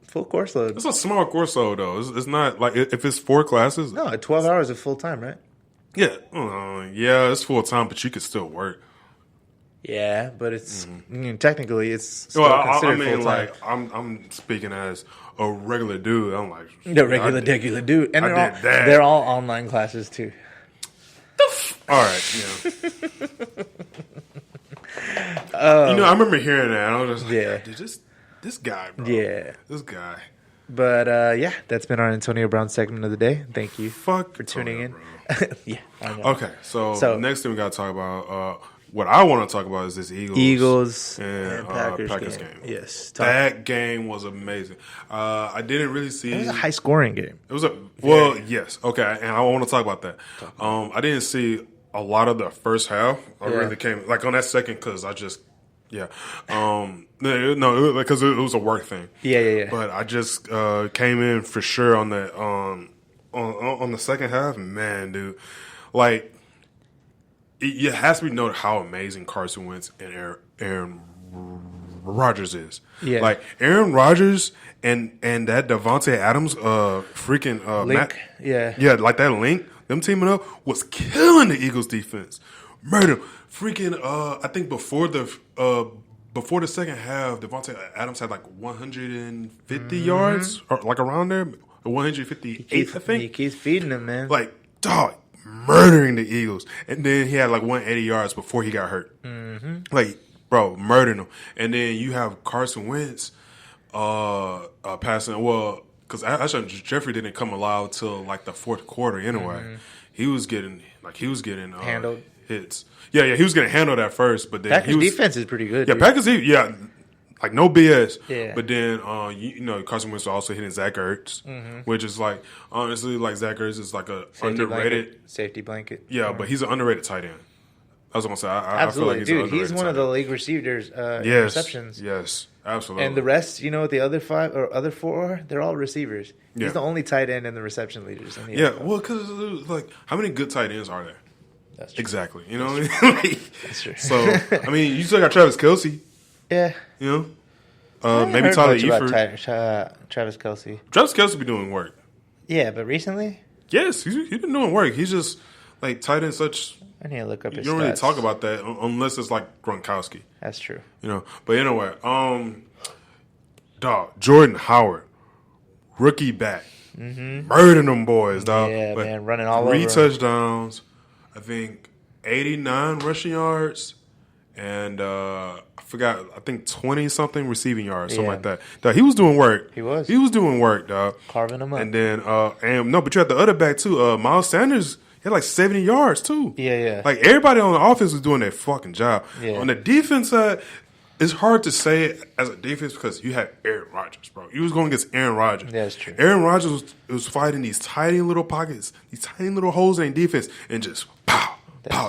Full course load. It's a small course load, though. It's not like if it's 4 classes. No, 12 hours is full time, right? Yeah, it's full time, but you could still work. Yeah, but it's technically it's still considered full time. I'm speaking as a regular dude. I'm like the regular dude, and they're all online classes too. All right, I remember hearing that. I was just like, dude, this guy, bro. Yeah, this guy. But that's been our Antonio Brown segment of the day. Thank you for tuning in. Yeah, I know. Okay, so next thing we got to talk about. What I want to talk about is this Eagles and Packers game. Yes, that game was amazing. I didn't really see. It was a high scoring game. It was yes, okay, and I want to talk about that. I didn't see a lot of the first half. I really came on that second because I just because it was a work thing. Yeah. But I just came in for sure on that on the second half. Man, dude, it has to be noted how amazing Carson Wentz and Aaron Rodgers is. Yeah. Aaron Rodgers and that Devontae Adams link. That link, them teaming up was killing the Eagles defense. Murder. I think before the second half, Devontae Adams had 150 yards or around there, 158, I think. He keeps feeding them, man. Dog. murdering the Eagles. And then he had like 180 yards before he got hurt. Mm-hmm. Like, bro, murdering them. And then you have Carson Wentz passing. Well, because actually Jeffrey didn't come alive till like the fourth quarter anyway. Mm-hmm. He was getting handled hits. Yeah, he was getting handled at first, but then Packers defense is pretty good. Yeah, dude. Packers like no BS. Yeah. But then Carson Wentz also hitting Zach Ertz, which is like honestly like Zach Ertz is like a underrated safety blanket. Yeah, but he's an underrated tight end. I was gonna say I feel like he's one of the league receivers receptions. Yes, absolutely. And the rest, the other 5 or other 4, they're all receivers. Yeah. He's the only tight end in the reception leaders. In the NFL. NFL. Well, because like how many good tight ends are there? That's true. Exactly. You know what I mean? That's true. So I mean, you still got Travis Kelce. Yeah. Maybe Tyler Eifert. Travis Kelce. Travis Kelce be doing work. Yeah, but recently? Yes, he's been doing work. He's just like tight end such. I need to look up his You don't stats. really talk about that unless it's like Gronkowski. That's true. But anyway, Jordan Howard, rookie back, murdering them boys, dog. Yeah, man, running all 3 over. 3 touchdowns, I think 89 rushing yards, and I think 20 something receiving yards, something like that. Dog, he was doing work. He was doing work, dog. Carving them up. And then but you had the other back too, Miles Sanders. He had like 70 yards too. Yeah. Like everybody on the offense was doing their fucking job. Yeah. On the defense side, it's hard to say it as a defense because you had Aaron Rodgers, bro. You was going against Aaron Rodgers. Yeah, that's true. Aaron Rodgers was fighting these tiny little pockets, these tiny little holes in defense, and just pow,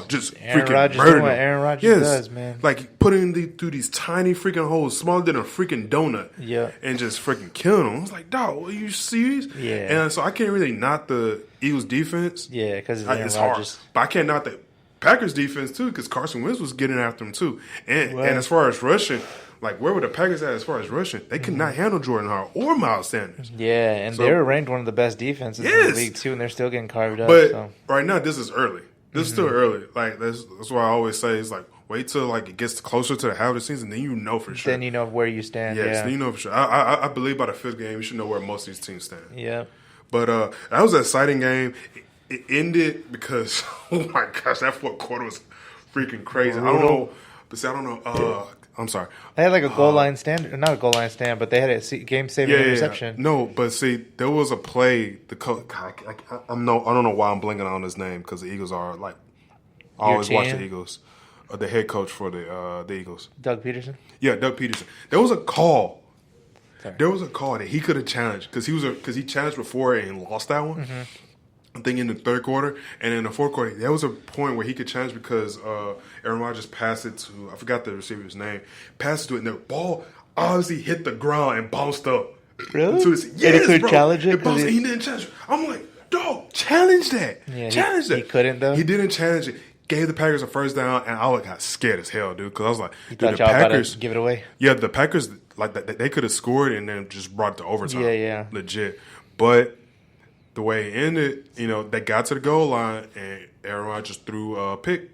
just Aaron freaking Rodgers murdering what them. Aaron Rodgers does, man. Like putting through these tiny freaking holes, smaller than a freaking donut. Yeah. And just freaking killing them. I was like, dog, are you serious? Yeah. And so I can't really knock the Eagles defense. Yeah, because It's hard. But I can't knock the Packers defense too because Carson Wentz was getting after him too. And as far as rushing, like where were the Packers at as far as rushing? They could not handle Jordan Howard or Miles Sanders. Yeah, and they were ranked one of the best defenses in the league too, and they're still getting carved up. But right now, this is early. This is still early. Like that's why I always say it's like wait till like it gets closer to the half of the season, then you know for sure. Then you know where you stand. Yes, yeah. then you know for sure. I believe by the 5th game, you should know where most of these teams stand. Yeah. But that was an exciting game. It ended because oh my gosh, that fourth quarter was freaking crazy. I don't know. I'm sorry. They had like a goal line stand, not a goal line stand, but they had a game-saving interception. No, but see, there was a play. I don't know why I'm blanking on his name because the Eagles are like. I always watch the Eagles. The head coach for the Eagles. Doug Peterson? Yeah, Doug Peterson. There was a call. There was a call that he could have challenged because he challenged before and lost that one. Mm-hmm. I think in the 3rd quarter. And in the 4th quarter, there was a point where he could challenge because Aaron Rodgers passed it to, I forgot the receiver's name, passed it to it, and the ball obviously hit the ground and bounced up. Really? Yes, and he couldn't challenge it? He didn't challenge it. I'm like, dog, challenge that. Yeah, challenge that. He couldn't, though? He didn't challenge it. Gave the Packers a first down, and I got scared as hell, dude, because I was like, the Packers give it away. Yeah, the Packers like they could have scored and then just brought it to overtime. Yeah, legit. But the way it ended, they got to the goal line and Aaron Rodgers threw a pick.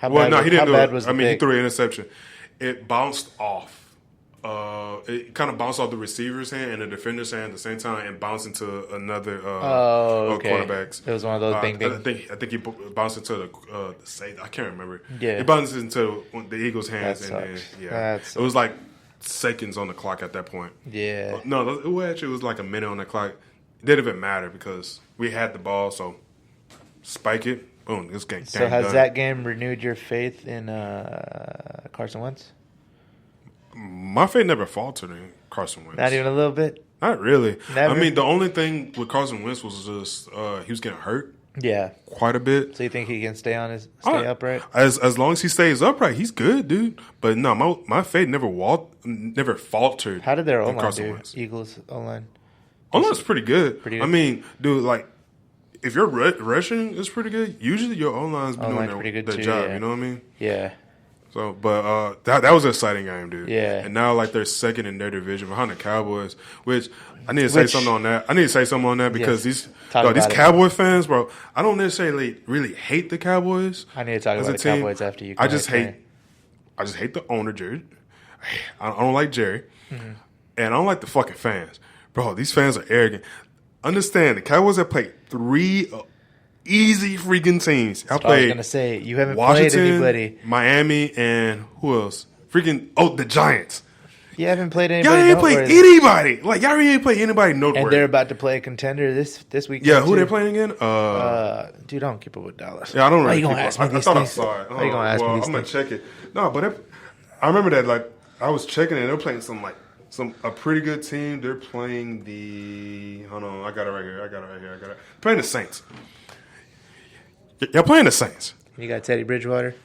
He didn't do it. Was he threw an interception. It bounced off. It kind of bounced off the receiver's hand and the defender's hand at the same time and bounced into another quarterbacks. It was one of those bing bing. I think he bounced into the safety. I can't remember. Yeah. It bounced into the Eagles' hands. That sucks. It was like seconds on the clock at that point. Yeah. No, it was like a minute on the clock. It didn't even matter because we had the ball, so spike it. Boom, this game. So has done. that game renewed your faith in Carson Wentz? My faith never faltered in Carson Wentz. Not even a little bit? Not really. Never? I mean, the only thing with Carson Wentz was just he was getting hurt. Yeah. Quite a bit. So you think he can stay upright? As long as he stays upright, he's good, dude. But no, my faith never faltered. How did their O-line do? Wentz. Eagles O-line? O-line's pretty good. Pretty good. I mean, dude, like, if you're rushing is pretty good, usually your O-line's been doing their job. Yeah. You know what I mean? Yeah. So, but that was an exciting game, dude. Yeah. And now, like, they're second in their division behind the Cowboys, which I need to say something on that. I need to say something on that because these Cowboy fans, bro, I don't necessarily really hate the Cowboys. I need to talk about the Cowboys after you. I just hate the owner, Jerry. I don't like Jerry. Mm-hmm. And I don't like the fucking fans. Bro, these fans are arrogant. Understand, the Cowboys have played 3 easy freaking teams. I was played. gonna say you haven't Washington, played anybody. Miami, and who else? The Giants. You haven't played Y'all anybody. ain't played anybody. Like y'all ain't played anybody noteworthy. And they're about to play a contender this week. Yeah, who they playing again? Dude, I don't keep up with Dallas. Yeah, I don't really. Why you gonna ask me these I thought things? I saw it. Why you gonna ask me these I'm gonna things? check it. No, but I remember that. Like I was checking it. They're playing a pretty good team. They're playing the. Hold on, I got it right here. Playing the Saints. Y'all playing the Saints. You got Teddy Bridgewater.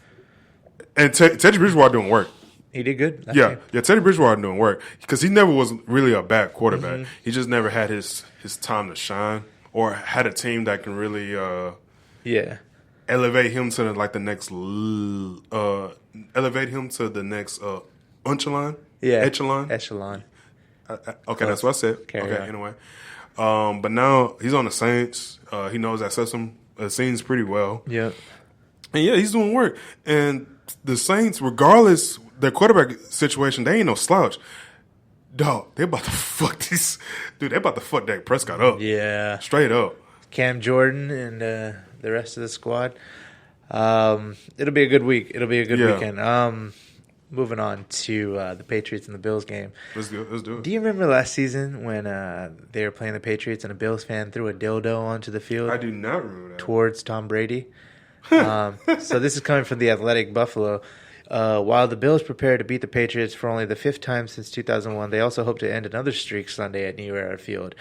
And Teddy Bridgewater doing work. He did good. Yeah, Teddy Bridgewater doing work because he never was really a bad quarterback. Mm-hmm. He just never had his time to shine or had a team that can really elevate him to the next echelon. Yeah, echelon. Okay, that's what I said. Anyway, but now he's on the Saints. He knows that system, scenes pretty well. Yeah, and yeah, he's doing work. And the Saints, regardless their quarterback situation, they ain't no slouch. Dog, they about to fuck this dude. They about to fuck Dak Prescott up. Yeah, straight up. Cam Jordan and the rest of the squad. It'll be a good week. It'll be a good weekend. Moving on to the Patriots and the Bills game. Let's do it. Do you remember last season when they were playing the Patriots and a Bills fan threw a dildo onto the field? I do not remember that. Towards Tom Brady. So this is coming from the Athletic Buffalo. While the Bills prepare to beat the Patriots for only the fifth time since 2001, they also hope to end another streak Sunday at New Era Field.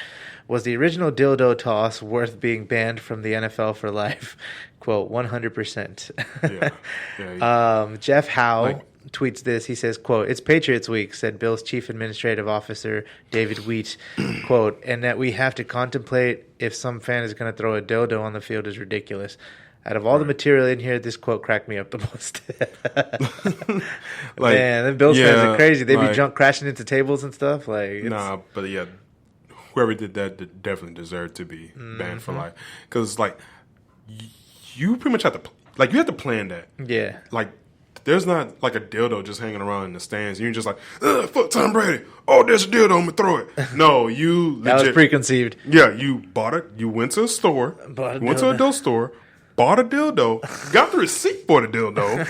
Was the original dildo toss worth being banned from the NFL for life? Quote, 100%. Yeah. Jeff Howe tweets this. He says, quote, "It's Patriots week," said Bills Chief Administrative Officer David Wheat, quote, "and that we have to contemplate if some fan is going to throw a dildo on the field is ridiculous. Out of all the material in here, this quote cracked me up the most." Man, the Bills fans are crazy. They be crashing into tables and stuff. Nah, but yeah, whoever did that definitely deserved to be banned for life. Because you pretty much have to you have to plan that. Yeah, there's not like a dildo just hanging around in the stands. You're just like, fuck Tom Brady. Oh, there's a dildo. I'm gonna throw it. No, you that was preconceived. Yeah, you bought it. You went to a store. Went to a dildo store. Bought a dildo, got the receipt for the dildo,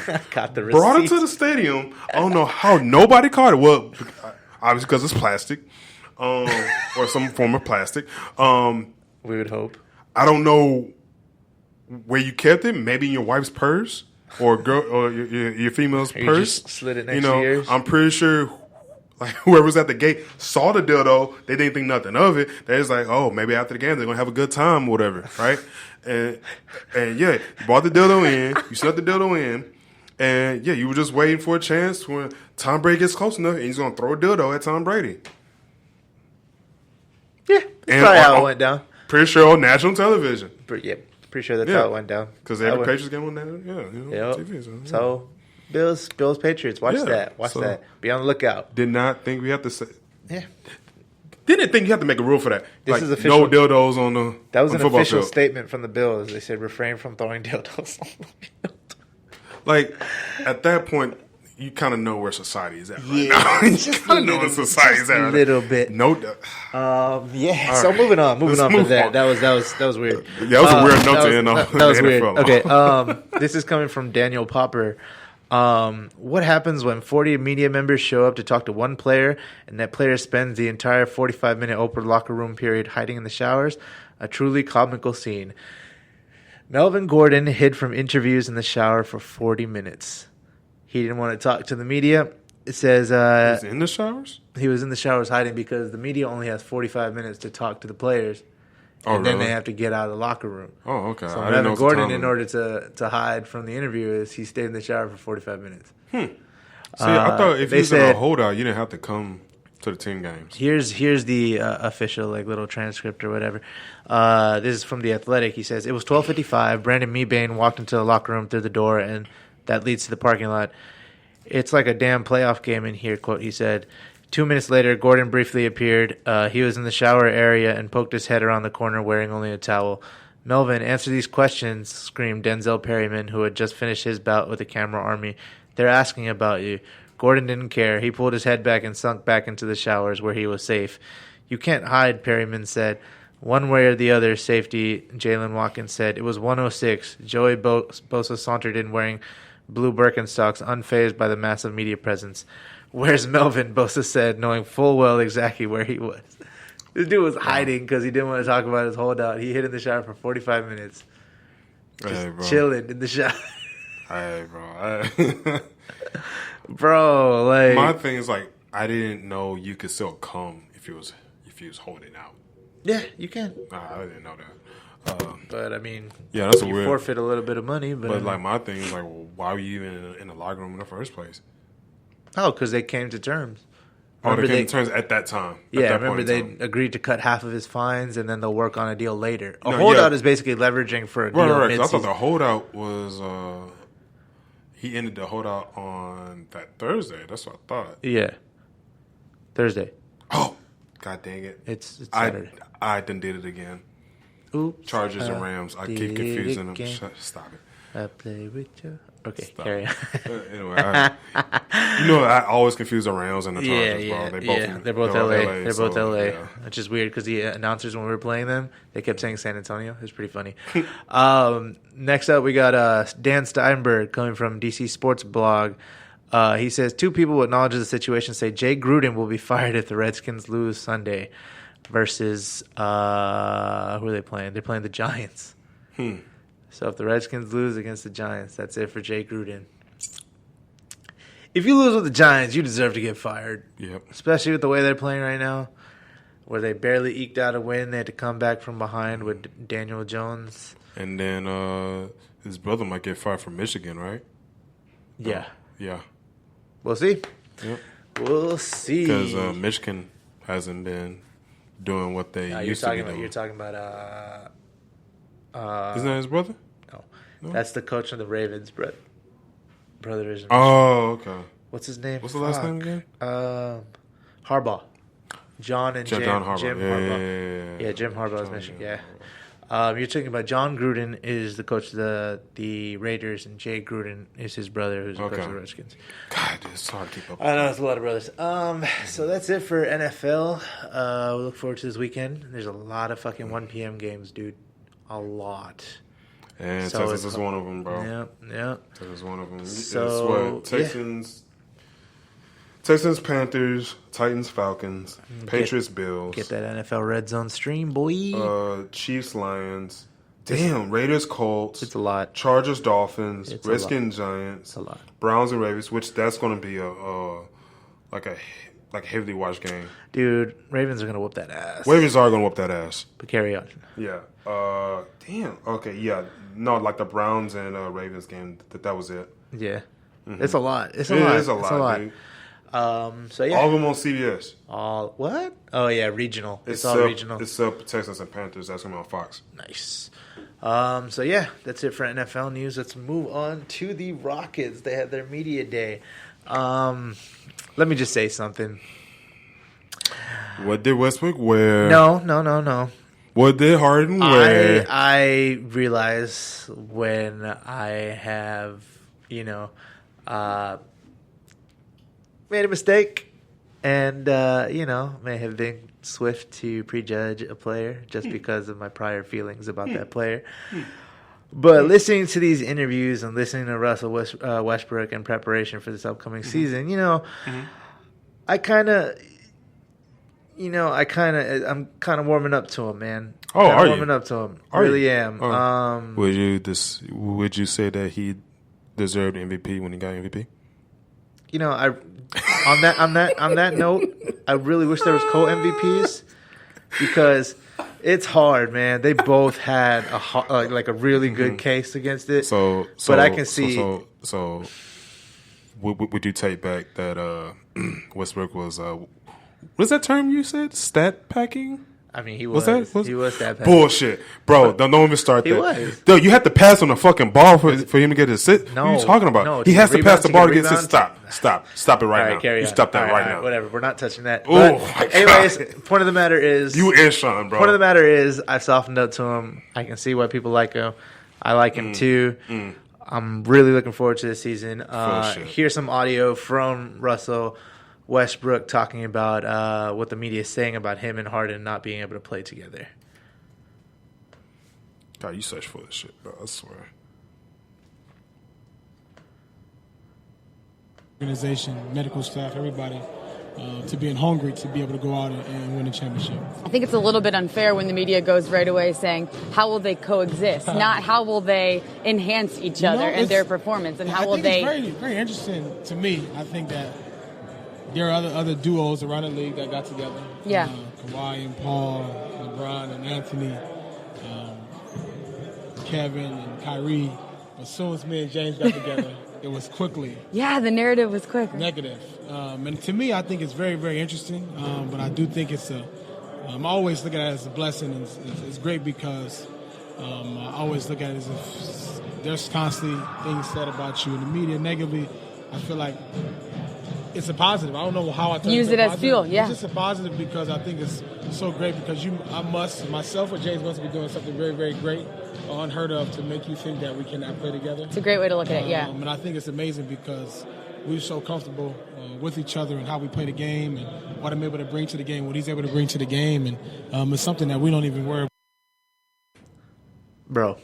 brought it to the stadium. I don't know how nobody caught it. Well, obviously because it's plastic, or some form of plastic. We would hope. I don't know where you kept it. Maybe in your wife's purse or your female's purse. You just slid it next to yours. I'm pretty sure. Whoever was at the gate saw the dildo. They didn't think nothing of it. They was like, oh, maybe after the game they're gonna have a good time, or whatever, right? And yeah, you brought the dildo in. You snuck the dildo in, and yeah, you were just waiting for a chance when Tom Brady gets close enough, and he's gonna throw a dildo at Tom Brady. Yeah, that's probably how it went down. Pretty sure on national television. Pretty sure that's how it went down. Because every Patriots game on TV. So Bills, Patriots. Watch that. Watch that. Be on the lookout. Did not think we have to say. Yeah. Didn't think you have to make a rule for that. This is official. No dildos on the. That was an official field. statement from the Bills. They said refrain from throwing dildos on the field. At that point, you kind of know where society is at right now. You kind of know where society is at. A little bit. No doubt. Yeah. So moving on from that. That was weird. Yeah, that was a weird note to end on. That was weird. Okay. This is coming from Daniel Popper. What happens when 40 media members show up to talk to one player and that player spends the entire 45-minute open locker room period hiding in the showers? A truly comical scene. Melvin Gordon hid from interviews in the shower for 40 minutes. He didn't want to talk to the media. It says... he was in the showers? He was in the showers hiding because the media only has 45 minutes to talk to the players. Oh, and then they have to get out of the locker room. Oh, okay. So Melvin Gordon, in order to hide from the interviewers, he stayed in the shower for 45 minutes. See, I thought if you was in a holdout, you didn't have to come to the team games. Here's the official little transcript or whatever. This is from The Athletic. He says, it was 12:55. Brandon Mebane walked into the locker room through the door, and that leads to the parking lot. It's like a damn playoff game in here, quote, he said. 2 minutes later, Gordon briefly appeared. He was in the shower area and poked his head around the corner wearing only a towel. Melvin, answer these questions, screamed Denzel Perryman, who had just finished his bout with the camera army. They're asking about you. Gordon didn't care. He pulled his head back and sunk back into the showers where he was safe. You can't hide, Perryman said. One way or the other, safety Jalen Watkins said. It was 106. Joey Bosa sauntered in wearing blue Birkenstocks, unfazed by the massive media presence. Where's Melvin? Bosa said, knowing full well exactly where he was. This dude was hiding because he didn't want to talk about his holdout. He hid in the shower for 45 minutes. Just chilling in the shower. Hey, bro. Bro, like... My thing is, like, I didn't know you could still come if you was holding out. Yeah, you can. I didn't know that. But, I mean... Yeah, that's you weird... forfeit a little bit of money, but... But, like, my thing is, like, well, why were you even in the locker room in the first place? Oh, because they came to terms. They came to terms at that time. Yeah, remember they agreed to cut half of his fines, and then they'll work on a deal later. Holdout is basically leveraging for a deal. Right. I thought the holdout was he ended the holdout on that Thursday. That's what I thought. Yeah, Thursday. Oh, god dang it! It's Saturday. I done did it again. Oops, Chargers and Rams. I keep confusing them. Stop it. I play with you. Okay, Stop. carry on. Anyway, I always confuse the Rams and the Chargers, bro. They're both LA. They're both LA, yeah. Which is weird because the announcers, when we were playing them, they kept saying San Antonio. It was pretty funny. Next up, we got Dan Steinberg coming from DC Sports Blog. He says, 2 people with knowledge of the situation say Jay Gruden will be fired if the Redskins lose Sunday versus, who are they playing? They're playing the Giants. So if the Redskins lose against the Giants, that's it for Jay Gruden. If you lose with the Giants, you deserve to get fired. Yep. Especially with the way they're playing right now, where they barely eked out a win. They had to come back from behind with Daniel Jones. And then his brother might get fired from Michigan, right? Yeah. Yeah. We'll see. Yep. We'll see. Because Michigan hasn't been doing what they used to be doing. You're talking about... Isn't that his brother? No. That's the coach of the Ravens, brother. Oh, okay. What's his name? What's the last name again? Harbaugh. John and Jim. John Harbaugh. Jim Harbaugh. Yeah, Jim Harbaugh is Michigan. Yeah. You're talking about John Gruden is the coach of the Raiders, and Jay Gruden is his brother, who's the coach of the Redskins. God, it's hard to keep up. I know it's a lot of brothers. So that's it for NFL. We look forward to this weekend. There's a lot of fucking 1 p.m. games, dude. A lot. And so Texas is one of them, bro. Yeah. Texas is one of them. So, it's what? Texans, Panthers, Titans, Falcons, Patriots, Bills. Get that NFL Red Zone stream, boy. Chiefs, Lions. Damn, Raiders, Colts. It's a lot. Chargers, Dolphins. Redskins, Giants. It's a lot. Browns and Ravens, which that's going to be a heavily watched game. Dude, Ravens are going to whoop that ass. Ravens are going to whoop that ass. But carry on. Yeah. Damn. Okay, yeah. No, like the Browns and Ravens game, that was it. Yeah. Mm-hmm. It's a lot. It's a lot. Dude. So, yeah. All of them on CBS. What? Oh, yeah, regional. It's all regional. Except Texans and Panthers. That's going to be on Fox. Nice. So, yeah, that's it for NFL news. Let's move on to the Rockets. They had their media day. Let me just say something. What did Westbrook wear? No. What did Harden wear? I realize when I have, made a mistake and, may have been swift to prejudge a player just because of my prior feelings about that player. But listening to these interviews and listening to Russell Westbrook in preparation for this upcoming season, I'm kind of warming up to him, man. Oh, are you? Warming up to him. I really am. Would you say that he deserved MVP when he got MVP? On that note, I really wish there was co-MVPs because it's hard, man. They both had a really good case against it. But I can see. So, would you take back that Westbrook was? What's that term you said? Stat packing? I mean, he was stat packing. Bullshit, bro. Don't even start that. He was. Dude, you had to pass on the fucking ball for him to get his sit. No, what are you talking about? No, he has to pass the ball to get his sit. Stop it right now. Carry you on. stop that right now. now. Whatever. We're not touching that. Oh, but anyways, point of the matter is, you and Sean, bro. Point of the matter is, I've softened up to him. I can see why people like him. I like him too. I'm really looking forward to this season. Here's some audio from Russell Westbrook talking about what the media is saying about him and Harden not being able to play together. God, you such full of shit, bro. I swear. Organization, medical staff, everybody, to being hungry to be able to go out and win a championship. I think it's a little bit unfair when the media goes right away saying, how will they coexist? Not how will they enhance each other and their performance, and how will they... It's very, very interesting to me. I think that there are other duos around the league that got together. Yeah. Kawhi and Paul, LeBron and Anthony, Kevin and Kyrie. As soon as me and James got together, it was quickly. Yeah, the narrative was quick. Negative. And to me, I think it's very, very interesting. But I do think I'm always looking at it as a blessing. It's great because I always look at it as if there's constantly things said about you in the media negatively. I feel like it's a positive. I don't know how I use it as fuel. Yeah, it's just a positive because I think it's so great because myself or James must be doing something very, very great or unheard of to make you think that we cannot play together. It's a great way to look at it. Yeah, and I think it's amazing because we're so comfortable with each other and how we play the game and what I'm able to bring to the game, what he's able to bring to the game, and it's something that we don't even worry about. Bro,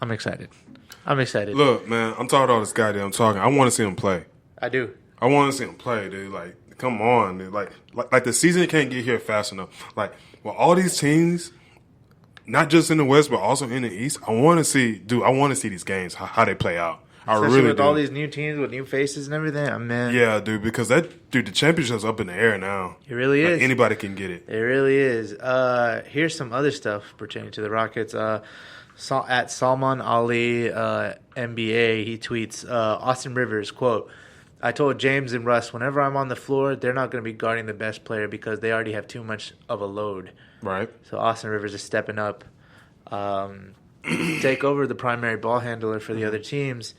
I'm excited. Look, man, I'm talking all this goddamn talking. I want to see him play. I do. I want to see him play, dude. Like, come on, dude. Like the season can't get here fast enough. Like, well, all these teams, not just in the West but also in the East, I want to see these games how they play out. Especially I really with do. all these new teams with new faces and everything, man. Yeah, dude, because the championship's up in the air now. It really is. Like, anybody can get it. It really is. Here's some other stuff pertaining to the Rockets. At Salman Ali NBA, he tweets, Austin Rivers, quote, I told James and Russ, whenever I'm on the floor, they're not going to be guarding the best player because they already have too much of a load. Right. So Austin Rivers is stepping up, take over the primary ball handler for the other teams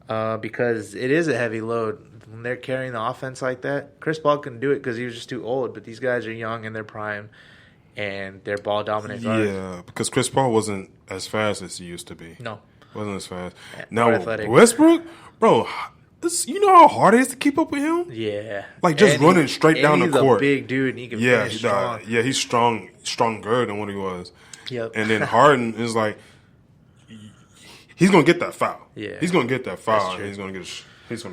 because it is a heavy load. When they're carrying the offense like that, Chris Paul couldn't do it because he was just too old, but these guys are young in their prime, and they're ball dominant guards. Yeah, because Chris Paul wasn't as fast as he used to be. No. Wasn't as fast. Yeah, now, athletic. Westbrook, bro, you know how hard it is to keep up with him? Yeah. Like, just running straight down the court. He's a big dude, and he can finish strong. Yeah, he's stronger than what he was. Yep. And then Harden is like, he's going to get that foul. Yeah. He's going to get that foul, and he's going to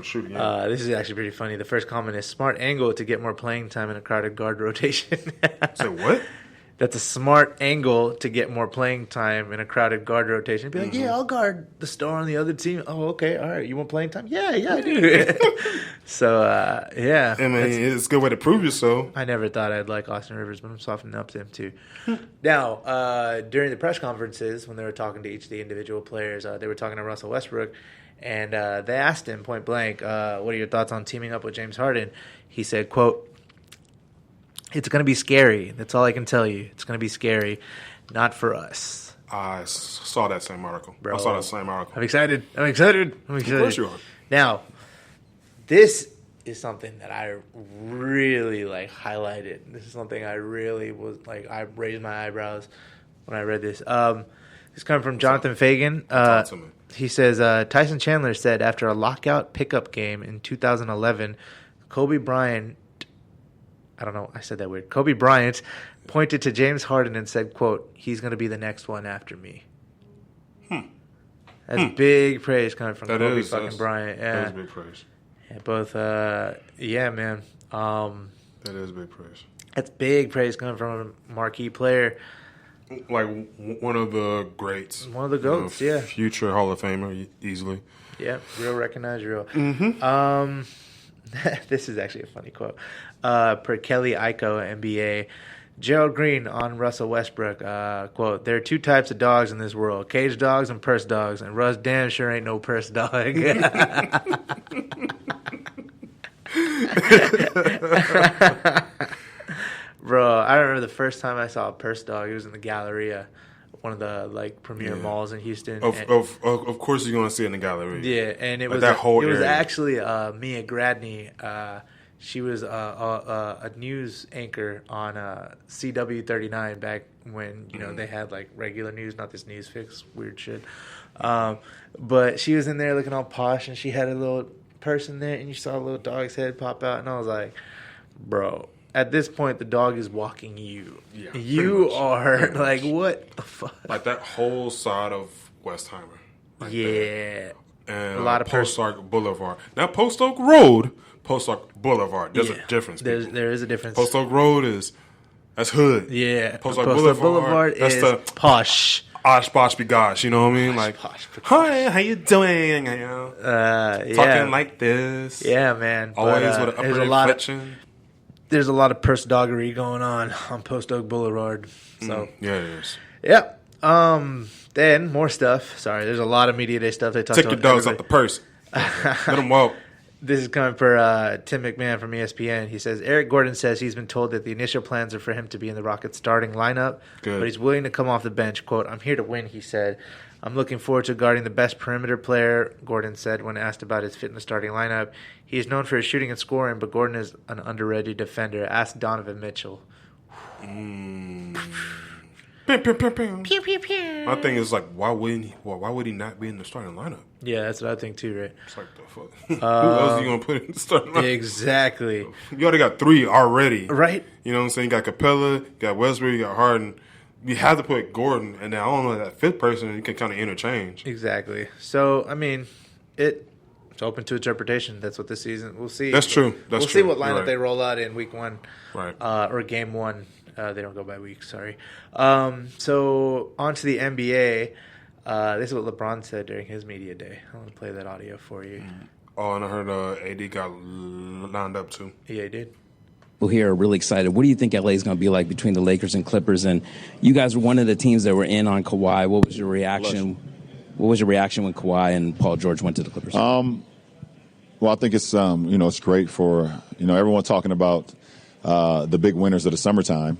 shoot again. This is actually pretty funny. The first comment is, smart angle to get more playing time in a crowded guard rotation. Say what? That's a smart angle to get more playing time in a crowded guard rotation. Be like, yeah, I'll guard the star on the other team. Oh, okay, all right. You want playing time? Yeah, I do. So, yeah. I mean, it's a good way to prove yourself. I never thought I'd like Austin Rivers, but I'm softening up to him too. Now, during the press conferences, when they were talking to each of the individual players, they were talking to Russell Westbrook, and they asked him point blank, what are your thoughts on teaming up with James Harden? He said, quote, it's going to be scary. That's all I can tell you. It's going to be scary. Not for us. I saw that same article. Bro, I saw that same article. I'm excited. Of course you are. Now, this is something that I really, highlighted. This is something I really was, I raised my eyebrows when I read this. This comes from Jonathan Fagan. He says, Tyson Chandler said after a lockout pickup game in 2011, Kobe Bryant pointed to James Harden and said, quote, he's going to be the next one after me. That's big praise coming from Kobe fucking Bryant. Yeah. That is big praise. Yeah, both, yeah, man. That is big praise. That's big praise coming from a marquee player. Like one of the greats. One of the GOATs, yeah. Future Hall of Famer, easily. Yeah, real recognized, real. Mm-hmm. This is actually a funny quote. Per Kelly Iko, NBA, Gerald Green on Russell Westbrook, quote, there are two types of dogs in this world, cage dogs and purse dogs, and Russ damn sure ain't no purse dog. Bro, I remember the first time I saw a purse dog, it was in the Galleria, one of the premier malls in Houston. Of course you're going to see it in the Galleria. Yeah, and it was that whole area. Was actually Mia Gradney. She was a news anchor on CW 39 back when they had regular news, not this news fix weird shit. But she was in there looking all posh, and she had a little person there, and you saw a little dog's head pop out, and I was like, bro, at this point, the dog is walking you. Yeah, you much. are like, what the fuck? Like that whole side of Westheimer. Right there. And a lot of Post Oak Boulevard. Now, Post Oak Road, Post Oak Boulevard. There's a difference. There is a difference. Post Oak Road that's hood. Yeah. Post Oak Boulevard that's is the posh. Osh, bosh, be gosh. You know what I mean? Like, Posh. hi, how you doing? You know, talking like this. Yeah, man. Always with an upper inflection. There's a lot of purse doggery going on Post Oak Boulevard. So yeah, it is. Yeah. Then more stuff. Sorry, there's a lot of media day stuff. They talked Take your dogs out the purse. Let them walk. This is coming for Tim McMahon from ESPN. He says, Eric Gordon says he's been told that the initial plans are for him to be in the Rockets starting lineup, but he's willing to come off the bench. Quote, I'm here to win, he said. I'm looking forward to guarding the best perimeter player, Gordon said when asked about his fit in the starting lineup. He is known for his shooting and scoring, but Gordon is an underrated defender. Ask Donovan Mitchell. Pew, pew, pew, pew. Pew, pew, pew. My thing is like, why would he not be in the starting lineup? Yeah, that's what I think too, right? It's like the fuck. Who else are you gonna put in the starting lineup? Exactly. You already got 3 already, right? You know what I'm saying? You got Capella, you got Westbrook, you got Harden. You have to put Gordon, and then I don't know that 5th person you can kind of interchange. Exactly. So I mean, it's open to interpretation. That's what this season. We'll see. That's true. We'll see what lineup they roll out in week 1, right? Or game 1. They don't go by weeks. Sorry. So on to the NBA. This is what LeBron said during his media day. I'm gonna play that audio for you. Oh, and I heard AD got lined up too. Yeah, he did. People here are really excited. What do you think LA is going to be like between the Lakers and Clippers? And you guys were one of the teams that were in on Kawhi. What was your reaction? What was your reaction when Kawhi and Paul George went to the Clippers? Well, I think it's it's great for everyone talking about the big winners of the summertime.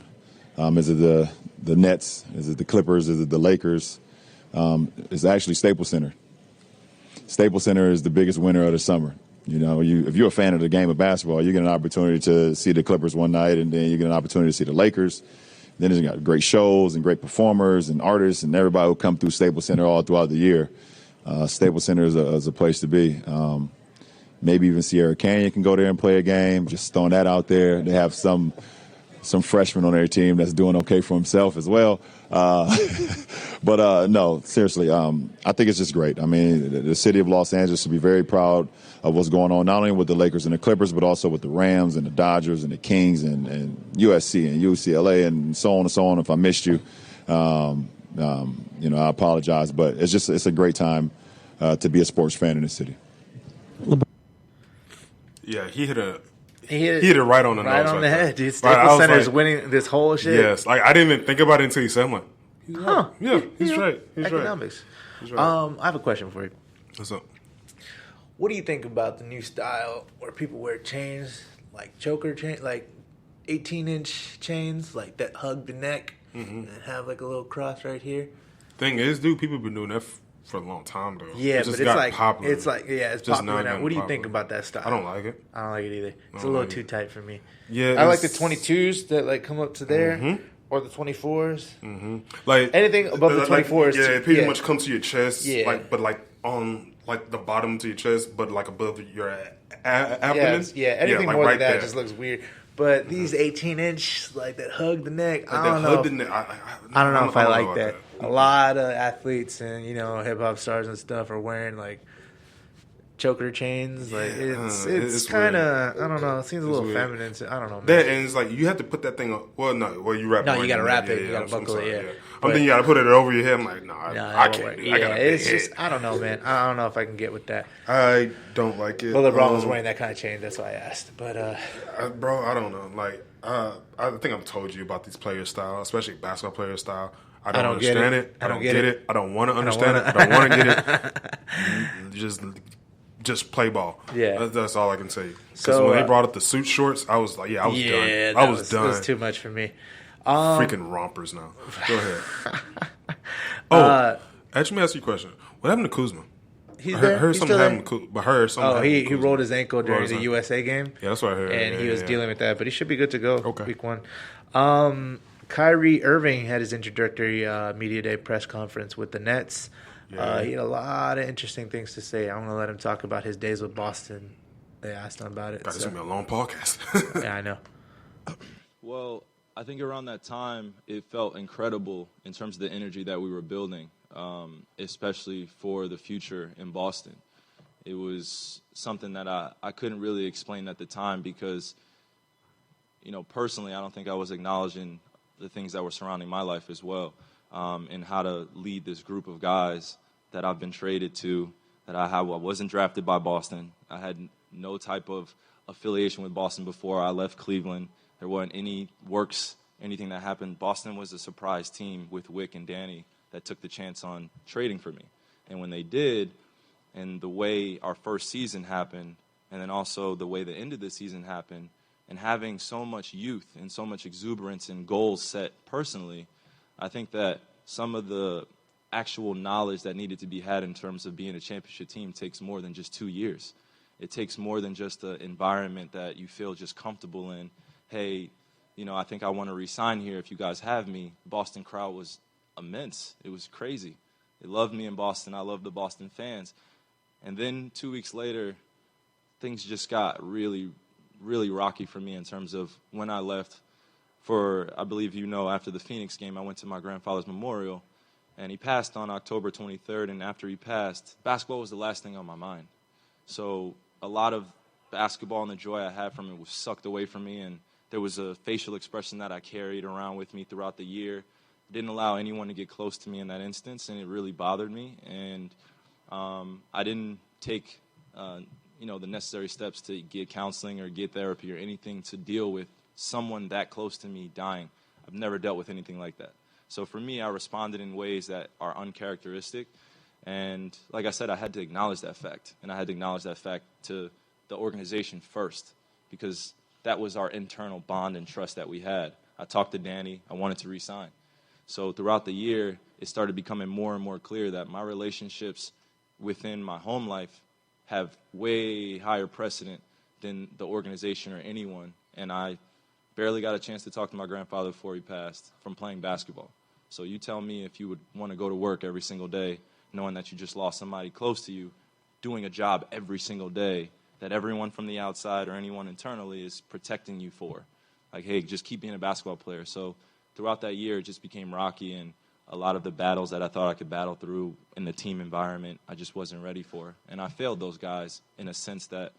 Is it the Nets? Is it the Clippers? Is it the Lakers? It's actually Staples Center. Staples Center is the biggest winner of the summer. If you're a fan of the game of basketball, you get an opportunity to see the Clippers one night, and then you get an opportunity to see the Lakers. Then there's got great shows and great performers and artists and everybody who come through Staples Center all throughout the year. Staples Center is a place to be. Maybe even Sierra Canyon can go there and play a game. Just throwing that out there. They have some freshman on their team that's doing okay for himself as well. But no, seriously, I think it's just great. I mean, the city of Los Angeles should be very proud of what's going on, not only with the Lakers and the Clippers, but also with the Rams and the Dodgers and the Kings and USC and UCLA and so on and so on. If I missed you, I apologize. But it's a great time to be a sports fan in the city. Yeah, he hit it right on the nose. Right on the head, dude. Staples Center is winning this whole shit. Yes, like I didn't even think about it until he said, I'm like, huh? Yeah, he's right. He's economics. Right. He's right. I have a question for you. What's up? What do you think about the new style where people wear chains, like choker chain, like 18-inch chains, like that hug the neck and have like a little cross right here? Thing is, dude, people have been doing that for a long time, though. Yeah, it just but got like popular. it's popular now. What do you think about that style? I don't like it. I don't like it either. It's a little too tight for me. Yeah, I like the 22s that like come up to there, or the 24s. Like anything above the 24s. Yeah, it pretty much comes to your chest. Yeah, but on like the bottom to your chest, but like above your abdomen. Yeah, anything more than that just looks weird. But these 18-inch, like that hug the neck, I don't know. I don't know if I like that. A lot of athletes and hip hop stars and stuff are wearing like choker chains. Like it's kind of I don't know. It seems a little feminine. I don't know. Man. That and it's like you have to put that thing up. Well, no, you wrap. No, it you gotta wrap it. Yeah, you gotta buckle it. Yeah. I'm thinking you gotta put it over your head. I'm like, I can't. It's just I don't know, man. I don't know if I can get with that. I don't like it. Well, LeBron was wearing that kind of chain. That's why I asked. But bro, I don't know. Like I think I've told you about these player style, especially basketball player style. I don't understand it. I don't get it. I don't want to understand it. I don't want to get it. Just play ball. Yeah. That's all I can say. Because when they brought up the suit shorts, I was like, I was done. I was done. It was too much for me. Freaking rompers now. Go ahead. Let me ask you a question. What happened to Kuzma? He's there. Heard something happened to Kuzma. He rolled his ankle during the USA game. Yeah, that's what I heard. And he was dealing with that, but he should be good to go week 1. Kyrie Irving had his introductory media day press conference with the Nets. Yeah. He had a lot of interesting things to say. I'm going to let him talk about his days with Boston. They asked him about it. This is going to be a long podcast. Yeah, I know. Well, I think around that time, it felt incredible in terms of the energy that we were building, especially for the future in Boston. It was something that I couldn't really explain at the time because, personally, I don't think I was acknowledging the things that were surrounding my life as well, and how to lead this group of guys that I've been traded to, that I wasn't drafted by Boston. I had no type of affiliation with Boston before I left Cleveland. There wasn't any works, anything that happened. Boston was a surprise team with Wick and Danny that took the chance on trading for me. And when they did, and the way our first season happened, and then also the way the end of the season happened, and having so much youth and so much exuberance and goals set personally, I think that some of the actual knowledge that needed to be had in terms of being a championship team takes more than just 2 years. It takes more than just an environment that you feel just comfortable in. Hey, I think I want to re-sign here if you guys have me. Boston crowd was immense. It was crazy. They loved me in Boston. I loved the Boston fans. And then 2 weeks later, things just got really, really rocky for me in terms of when I left I believe after the Phoenix game, I went to my grandfather's memorial, and he passed on October 23rd, and after he passed, basketball was the last thing on my mind. So a lot of basketball and the joy I had from it was sucked away from me, and there was a facial expression that I carried around with me throughout the year. Didn't allow anyone to get close to me in that instance, and it really bothered me. And I didn't take, the necessary steps to get counseling or get therapy or anything to deal with someone that close to me dying. I've never dealt with anything like that. So for me, I responded in ways that are uncharacteristic. And like I said, I had to acknowledge that fact. And I had to acknowledge that fact to the organization first, because that was our internal bond and trust that we had. I talked to Danny. I wanted to re-sign. So throughout the year, it started becoming more and more clear that my relationships within my home life have way higher precedent than the organization or anyone. And I barely got a chance to talk to my grandfather before he passed from playing basketball. So you tell me if you would want to go to work every single day knowing that you just lost somebody close to you, doing a job every single day that everyone from the outside or anyone internally is protecting you for. Like, hey, just keep being a basketball player. So throughout that year, it just became rocky, and a lot of the battles that I thought I could battle through in the team environment, I just wasn't ready for. And I failed those guys in a sense that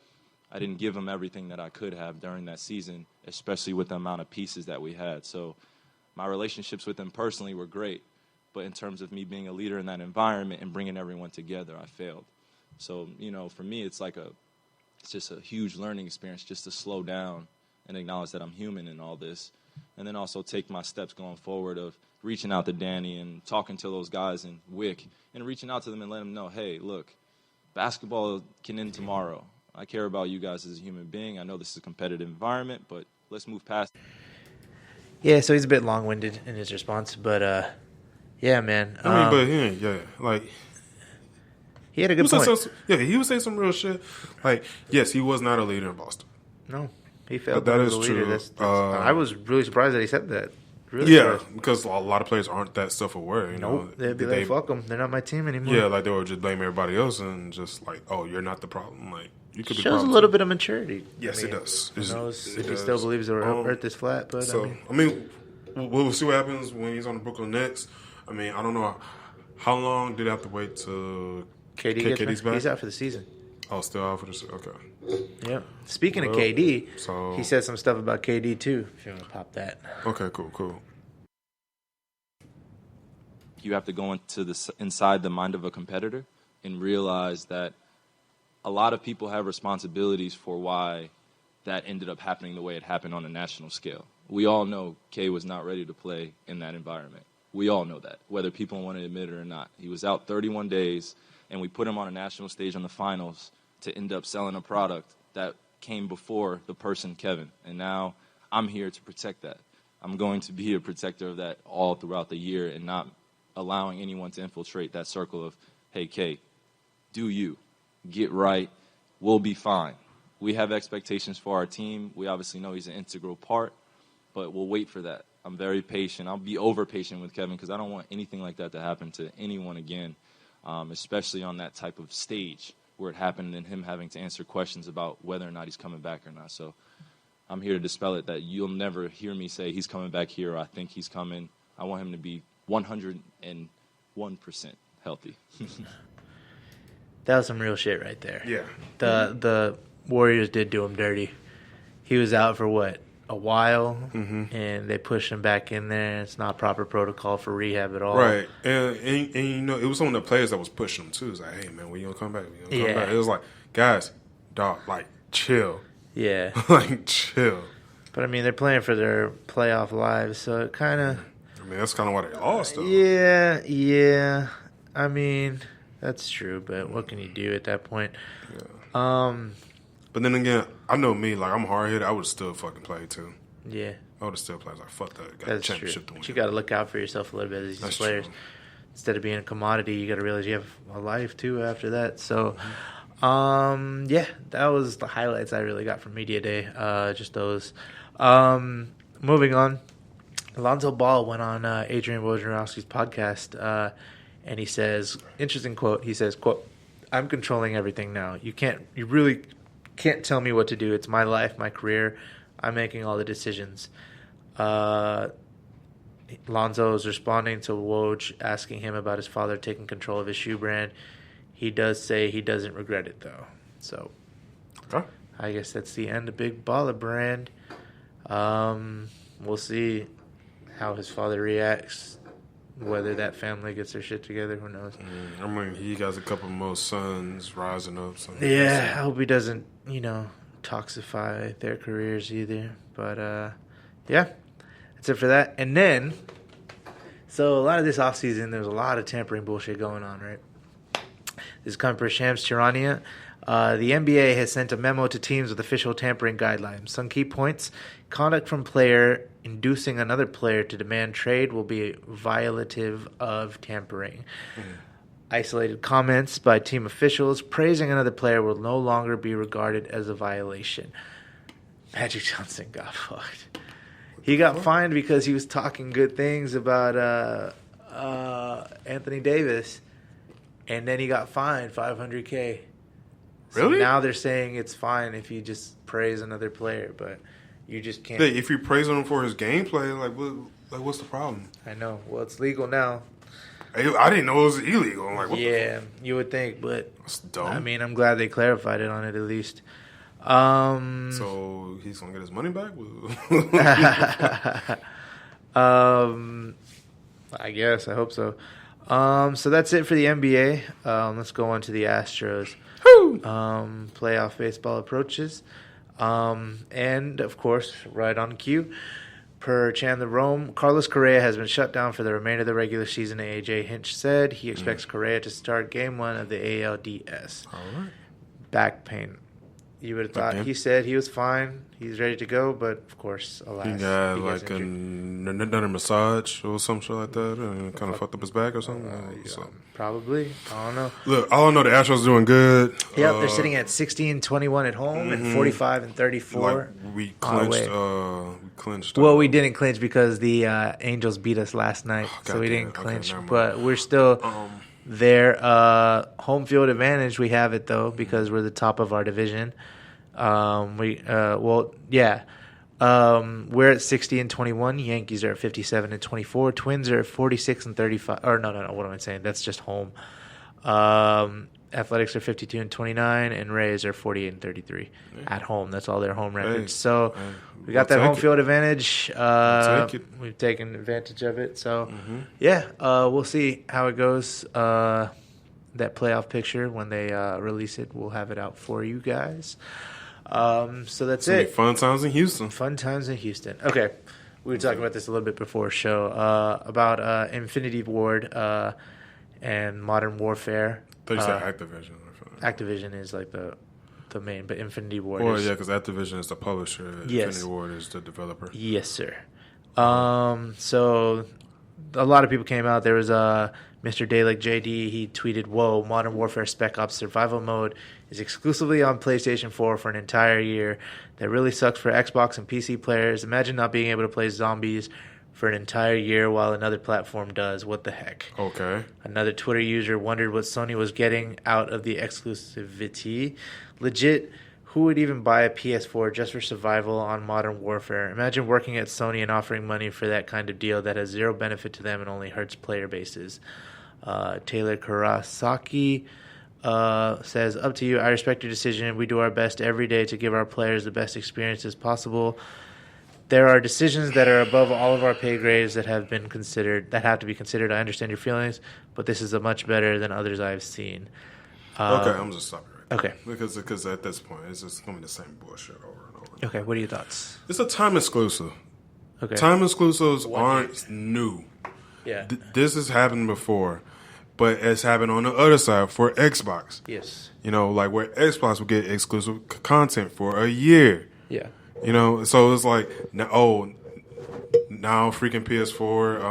I didn't give them everything that I could have during that season, especially with the amount of pieces that we had. So my relationships with them personally were great, but in terms of me being a leader in that environment and bringing everyone together, I failed. So, for me, it's just a huge learning experience just to slow down and acknowledge that I'm human in all this. And then also take my steps going forward of reaching out to Danny and talking to those guys in Wick and reaching out to them and letting them know, hey, look, basketball can end tomorrow. I care about you guys as a human being. I know this is a competitive environment, but let's move past it. Yeah, so he's a bit long-winded in his response, but yeah, man. He had a good point. He would say some real shit. Like, yes, he was not a leader in Boston. No, he failed. That is true. I was really surprised that he said that. Really surprised. Because a lot of players aren't that self-aware. Nope. They'd be like, fuck them. They're not my team anymore. Yeah, like they would just blame everybody else and just like, oh, you're not the problem. Like, you could be shows a little bit of maturity. Yes, it does. Who knows if he still believes the earth is flat. But we'll see what happens when he's on the Brooklyn Nets. I don't know how long did they have to wait to KD's back? He's out for the season. Oh, still out for the season. Okay. Yeah. Speaking of KD, he said some stuff about KD too. If you want to pop that. Okay. Cool. You have to go inside the mind of a competitor and realize that a lot of people have responsibilities for why that ended up happening the way it happened on a national scale. We all know K was not ready to play in that environment. We all know that, whether people want to admit it or not. He was out 31 days, and we put him on a national stage on the finals to end up selling a product that came before the person, Kevin. And now I'm here to protect that. I'm going to be a protector of that all throughout the year and not allowing anyone to infiltrate that circle of, hey, K, do you. Get right. We'll be fine. We have expectations for our team. We obviously know he's an integral part, but we'll wait for that. I'm very patient. I'll be over-patient with Kevin because I don't want anything like that to happen to anyone again, especially on that type of stage where it happened and him having to answer questions about whether or not he's coming back or not. So I'm here to dispel it, that you'll never hear me say he's coming back here or I think he's coming. I want him to be 101% healthy. That was some real shit right there. Yeah. The Warriors did do him dirty. He was out for what? A while, and they pushed him back in there. It's not proper protocol for rehab at all. Right. And you know, it was some of the players that was pushing him too. It was like, hey, man, when you gonna come back? When you gonna come back? It was like, guys, dog, like, chill. Yeah. Like, chill. But, I mean, they're playing for their playoff lives, so it kind of... I mean, that's kind of why they lost, though. Yeah. I mean, that's true, but what can you do at that point? Yeah. But then again, I know me, like, I'm hard-headed. I would still fucking play, too. Yeah. I would have still played. Like, fuck that. Got That's a championship true. to win. But you got to look out for yourself a little bit as these players. True. Instead of being a commodity, you got to realize you have a life, too, after that. So, yeah, that was the highlights I really got from Media Day. Just those. Moving on. Lonzo Ball went on Adrian Wojnarowski's podcast, and he says, interesting quote, he says, quote, "I'm controlling everything now. You really can't tell me what to do. It's my life, my career. I'm making all the decisions." Lonzo is responding to Woj asking him about his father taking control of his shoe brand. He does say he doesn't regret it, though. So, okay. I guess that's the end of Big Baller Brand. We'll see how his father reacts. Whether that family gets their shit together, who knows? I mean, he got a couple more sons rising up. So Yeah, I hope he doesn't, toxify their careers either. But, yeah, that's it for that. And then, so a lot of this offseason, there's a lot of tampering bullshit going on, right? This is coming for Shams Charania. The NBA has sent a memo to teams with official tampering guidelines. Some key points: conduct from player inducing another player to demand trade will be violative of tampering. Isolated comments by team officials praising another player will no longer be regarded as a violation. Magic Johnson got fucked. He got fined because he was talking good things about Anthony Davis, and then he got fined $500K. So really? Now they're saying it's fine if you just praise another player, but you just can't. If you praise him for his gameplay, what's the problem? I know. Well, it's legal now. I didn't know it was illegal. I'm like, what Yeah, you would think, but that's dumb. I mean, I'm glad they clarified it on it at least. So he's gonna get his money back? I guess. I hope so. So that's it for the NBA. Let's go on to the Astros. Playoff baseball approaches. And, of course, right on cue, per Chandler Rome, Carlos Correa has been shut down for the remainder of the regular season, A.J. Hinch said. He expects Correa to start Game 1 of the ALDS. All right. Back pain. You would have thought he said he was fine. He's ready to go, but, of course, alas. He got like another massage or some shit like that and kind of fucked up his back or something. Probably. I don't know. Look, all I know, the Astros doing good. Yep, they're sitting at 60-21 at home and 45-34. Like we clinched. Well, we didn't clinch because the Angels beat us last night, so we didn't clinch. But we're still there. Home field advantage, we have it, though, because we're the top of our division. We're at 60-21. Yankees are at 57-24. Twins are at 46-35. Or no. What am I saying? That's just home. Athletics are 52-29, and Rays are 48-33 at home. That's all their home records. So we got that home field advantage. We've taken advantage of it. So we'll see how it goes. That playoff picture, when they release it, we'll have it out for you guys. So that's it. Fun times in Houston. Okay. We were talking about this a little bit before show about Infinity Ward and Modern Warfare. I thought you said Activision. Activision is like the main, but Infinity Ward is... because Activision is the publisher. Yes. Infinity Ward is the developer. Yes, sir. So a lot of people came out. There was Mr. Dalek JD. He tweeted, "Whoa, Modern Warfare Spec Ops Survival Mode is exclusively on PlayStation 4 for an entire year. That really sucks for Xbox and PC players. Imagine not being able to play zombies for an entire year while another platform does. What the heck?" Okay. Another Twitter user wondered what Sony was getting out of the exclusivity. Legit, Who would even buy a PS4 just for survival on Modern Warfare? Imagine working at Sony and offering money for that kind of deal that has zero benefit to them and only hurts player bases. Taylor Kurosaki says, up to you. I respect your decision. We do our best every day to give our players the best experiences possible. There are decisions that are above all of our pay grades that have to be considered. I understand your feelings, but this is a much better than others I've seen. Okay, I'm just stopping right there. Okay. Because at this point, it's just going to be the same bullshit over and over. Okay, what are your thoughts? It's a time exclusive. Okay. Time exclusives aren't new. Yeah. This has happened before, but it's happened on the other side for Xbox. Yes. You know, like where Xbox would get exclusive content for a year. Yeah. You know, so it's like, now freaking PS4,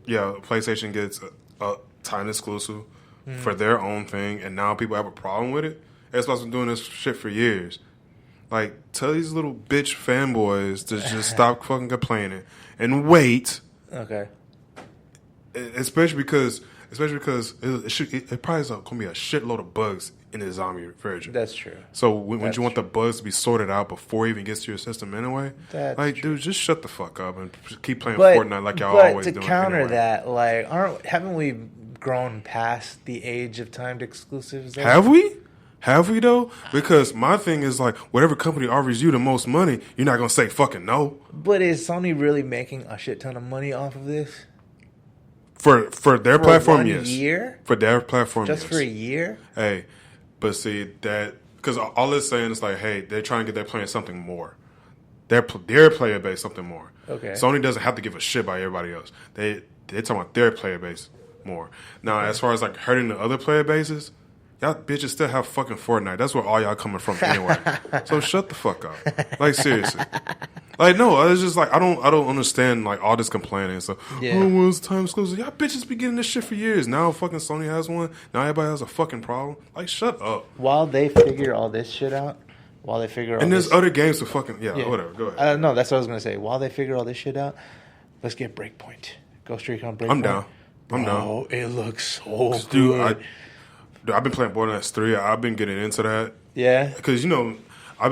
PlayStation gets a time exclusive for their own thing, and now people have a problem with it. Xbox been doing this shit for years. Like, tell these little bitch fanboys to just stop fucking complaining and wait. Okay. Especially because it probably is going to be a shitload of bugs in the zombie version. That's true. So when you want the bugs to be sorted out before it even gets to your system anyway, dude, just shut the fuck up and keep playing Fortnite like y'all always do. But to counter that, like, haven't we grown past the age of timed exclusives? Though? Have we? Have we though? Because my thing is like, whatever company offers you the most money, you're not gonna say fucking no. But is Sony really making a shit ton of money off of this? For their platform, yes. Year? For their platform, just yes. For a year? Hey, but see that because all it's saying is like, hey, they're trying to get their playing something more. Their player base something more. Okay. Sony doesn't have to give a shit about everybody else. They're talking about their player base more. Now, as far as like hurting the other player bases, y'all bitches still have fucking Fortnite. That's where all y'all coming from anyway. So shut the fuck up. Like seriously. Like no, it's just like I don't understand like all this complaining. So well, it's time exclusive. Y'all bitches be getting this shit for years. Now fucking Sony has one. Now everybody has a fucking problem. Like shut up. While they figure all this shit out. And there's other games to fucking whatever. Go ahead. No, that's what I was gonna say. While they figure all this shit out, let's get Breakpoint. Ghost Recon Breakpoint. I'm down. Oh, it looks so good. I've been playing Borderlands 3. I've been getting into that. Yeah. Because, you know, I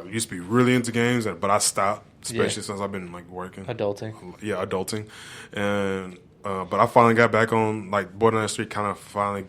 used to be really into games, but I stopped, especially since I've been, like, working. Adulting. Yeah, adulting. And, but I finally got back on, like, Borderlands 3 kind of finally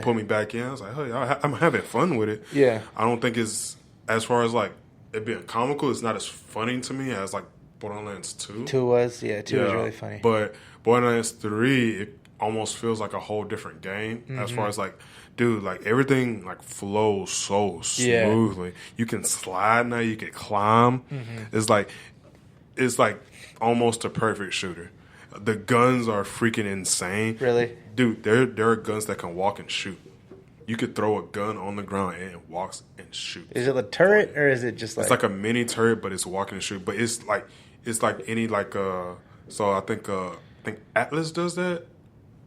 put me back in. I was like, hey, I'm having fun with it. Yeah. I don't think it's, as far as, like, it being comical, it's not as funny to me as, like, Borderlands 2. 2 was really funny. But Borderlands 3, it almost feels like a whole different game as far as like, dude, like everything like flows so smoothly. You can slide now, you can climb. It's like almost a perfect shooter. The guns are freaking insane. Really? Dude, there are guns that can walk and shoot. You could throw a gun on the ground and it walks and shoots. Is it a turret or is it just like... It's like a mini turret, but it's walking and shoot. But it's like any like so I think Atlas does that.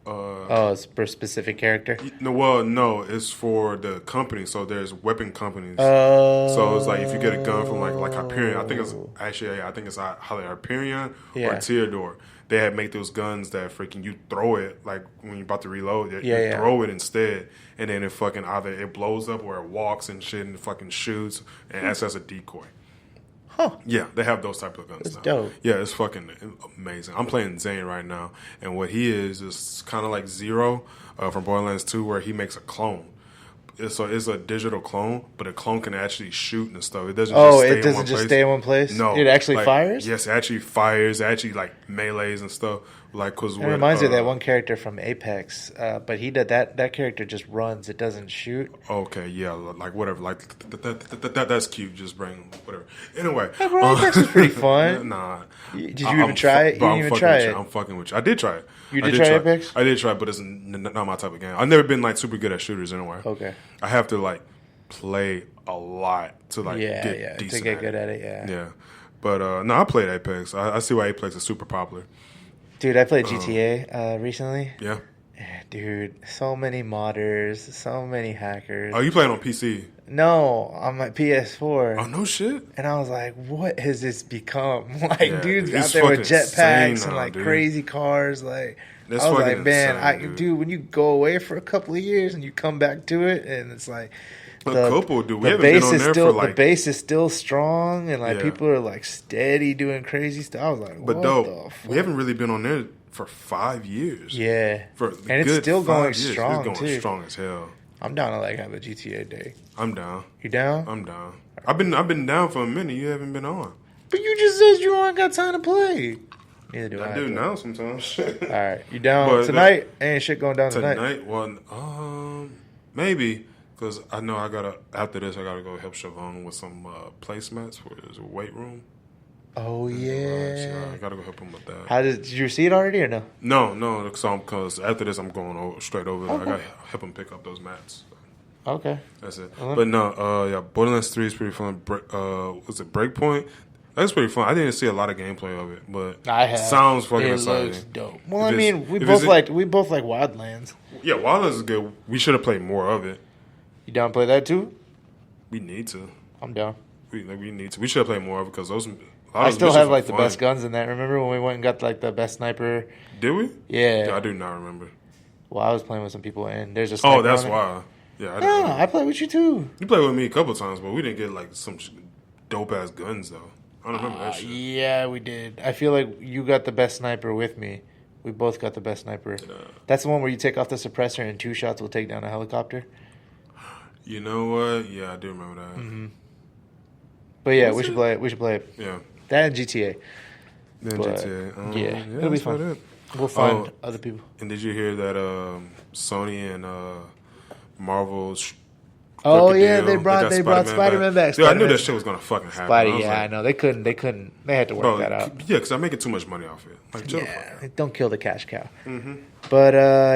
It's for a specific character? No, it's for the company. So there's weapon companies. So it's like if you get a gun from like Hyperion, I think it's either Hyperion or Theodore. They had make those guns that freaking you throw it like when you're about to reload. You throw it instead, and then it fucking either it blows up or it walks and shit and it fucking shoots and acts as a decoy. Huh. Yeah, they have those type of guns That's now. dope. Yeah, it's fucking amazing. I'm playing Zane right now, and what he is kind of like Zero from Borderlands 2, where he makes a clone. It's a digital clone, but a clone can actually shoot and stuff. It doesn't stay in one place. No, it actually fires. Yes, it actually fires. It actually like melees and stuff. Like because it reminds me of that one character from Apex, but he did that character just runs. It doesn't shoot. Okay, yeah, like whatever. Like that's cute. Just bring whatever. Anyway, Apex is pretty fun. Nah, did you even try it? You didn't even try it. I'm fucking with you. I did try it. You did try Apex? I did try it, but it's not my type of game. I've never been like super good at shooters anyway. Okay. I have to like play a lot to like get decent to get good at it. Yeah. But no, I played Apex. I see why Apex is super popular. Dude, I played GTA recently. Yeah. Dude, so many modders, so many hackers. Oh, you playing on PC? No, on my PS4. Oh, no shit. And I was like, what has this become? Like, dudes out it's there with fucking jetpacks insane and like now, dude. crazy cars. Like, That's I was like, fucking man, insane, dude. dude, when you go away for a couple of years and you come back to it, and it's like, A couple do. We the haven't been base on is there still for like. the base is still strong, and like Yeah. people are like steady doing crazy stuff. I was like, But what dope. the fuck? We haven't really been on there for 5 years. Yeah, For and it's good still 5 going years. strong It's going too. strong as hell. I'm down to like have a GTA day. I'm down. You down? I'm down. I've been down for a minute. You haven't been on. But you just said you ain't got time to play. Neither do I. I do now sometimes. All right, you down But tonight? Ain't shit going down tonight. Tonight, well, maybe because I know after this I gotta go help Siobhan with some placemats for his weight room. Oh yeah. So I gotta go help him with that. Did you see it already or no? No, because after this I'm going straight over there. Okay. I gotta help him pick up those mats. Okay. That's it. Uh-huh. But no, yeah, Borderlands 3 is pretty fun. Was it Breakpoint? That's pretty fun. I didn't see a lot of gameplay of it, but I have. sounds fucking It exciting. looks dope. Well, If I it's- mean, we if both it's- like Wildlands. Yeah, Wildlands is good. We should have played more of it. You down to play that too? We need to. I'm down. We need to. We should have played more of it because those. I still have like the best guns in that. Remember when we went and got like the best sniper? Did we? Yeah. I do not remember. Well, I was playing with some people and there's a sniper. Oh, that's on it. why. Yeah, I No, didn't. I played with you too. You played with me a couple times, but we didn't get like some dope ass guns though. I don't remember that shit. Yeah, we did. I feel like you got the best sniper with me. We both got the best sniper. That's the one where you take off the suppressor and 2 shots will take down a helicopter. You know what? Yeah, I do remember that. Mm-hmm. But yeah, we should play it. We should play it. Yeah. That and GTA. Then But, GTA. yeah, it'll be that's fun. about it. We'll find Oh, other people. And did you hear that Sony and Marvel? Oh struck a yeah, deal? they brought Spider-Man back. Dude, I knew Spider-Man. that shit was gonna fucking happen. I Spidey, was yeah, like, I know. They couldn't. They had to work bro, that out. yeah, because I'm making too much money off it. Like, chill the fuck Yeah, don't kill the cash cow. Mm-hmm. But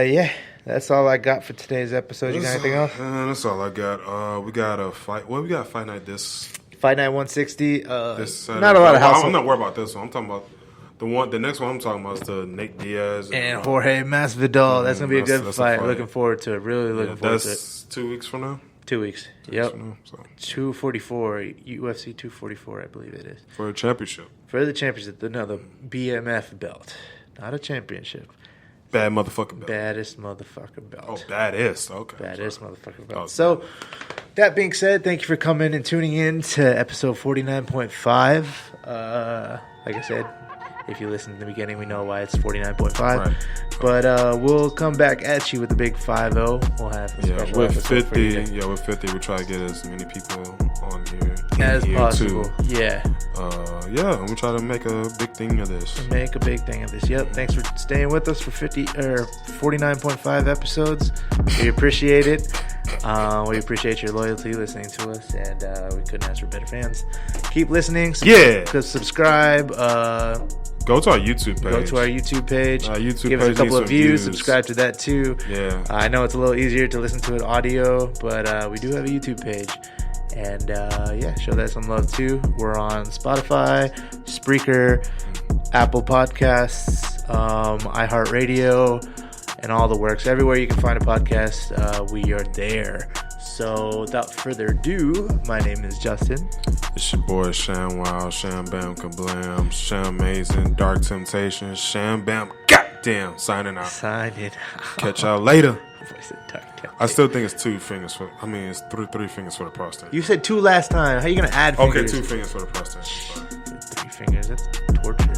yeah, that's all I got for today's episode. You got anything else? That's all I got. We got a fight. Well, we got a fight night this Fight Night 160. this Saturday. Not a lot of Well, house. I'm not worried about this one. I'm talking about the next one. I'm talking about is the Nate Diaz And Jorge Masvidal. That's gonna be a good that's a fight. fight. Looking forward to it. Really looking forward to it. That's 2 weeks from now. 2 weeks. 2 Yep. weeks from now, so. 244 UFC 244, I believe it is For a championship. for the championship. No, the BMF belt, not a championship. Bad motherfucking belt. Baddest motherfucker belt. Oh, baddest. Okay. Baddest motherfucker belt. Oh, So, that being said, thank you for coming and tuning in to episode 49.5. Like I said, if you listened in the beginning, we know why it's 49.5. Right. But we'll come back at you with the big 5-0. We'll have a Yeah, special with episode for you 50. Yeah, with 50, we try to get as many people on here as here possible. too. Yeah. Yeah, and we try to make a big thing of this. Make a big thing of this. Yep. Thanks for staying with us for 49.5 episodes. We appreciate it. We appreciate your loyalty listening to us, and we couldn't ask for better fans. Keep listening. Yeah. Subscribe. Go to our YouTube page. Go to our YouTube page. Our YouTube Give us a page couple needs of some views. views. Subscribe to that too. Yeah. I know it's a little easier to listen to it audio, but we do have a YouTube page. And yeah, show that some love too. We're on Spotify, Spreaker, Apple Podcasts, Iheartradio, and all the works. Everywhere you can find a podcast, we are there. So without further ado, my name is Justin. It's your boy Sham Wild, Sham Bam Kablam, Sham Amazing, Dark Temptation, Sham Bam Goddamn. Signing out. Signing. Catch y'all later. Voice of Dark Temptation. I still think it's 2 fingers for. I mean, it's three fingers for the prostate. You said 2 last time. How you gonna add Okay, fingers? 2 fingers for the prostate. 3 fingers. That's torture.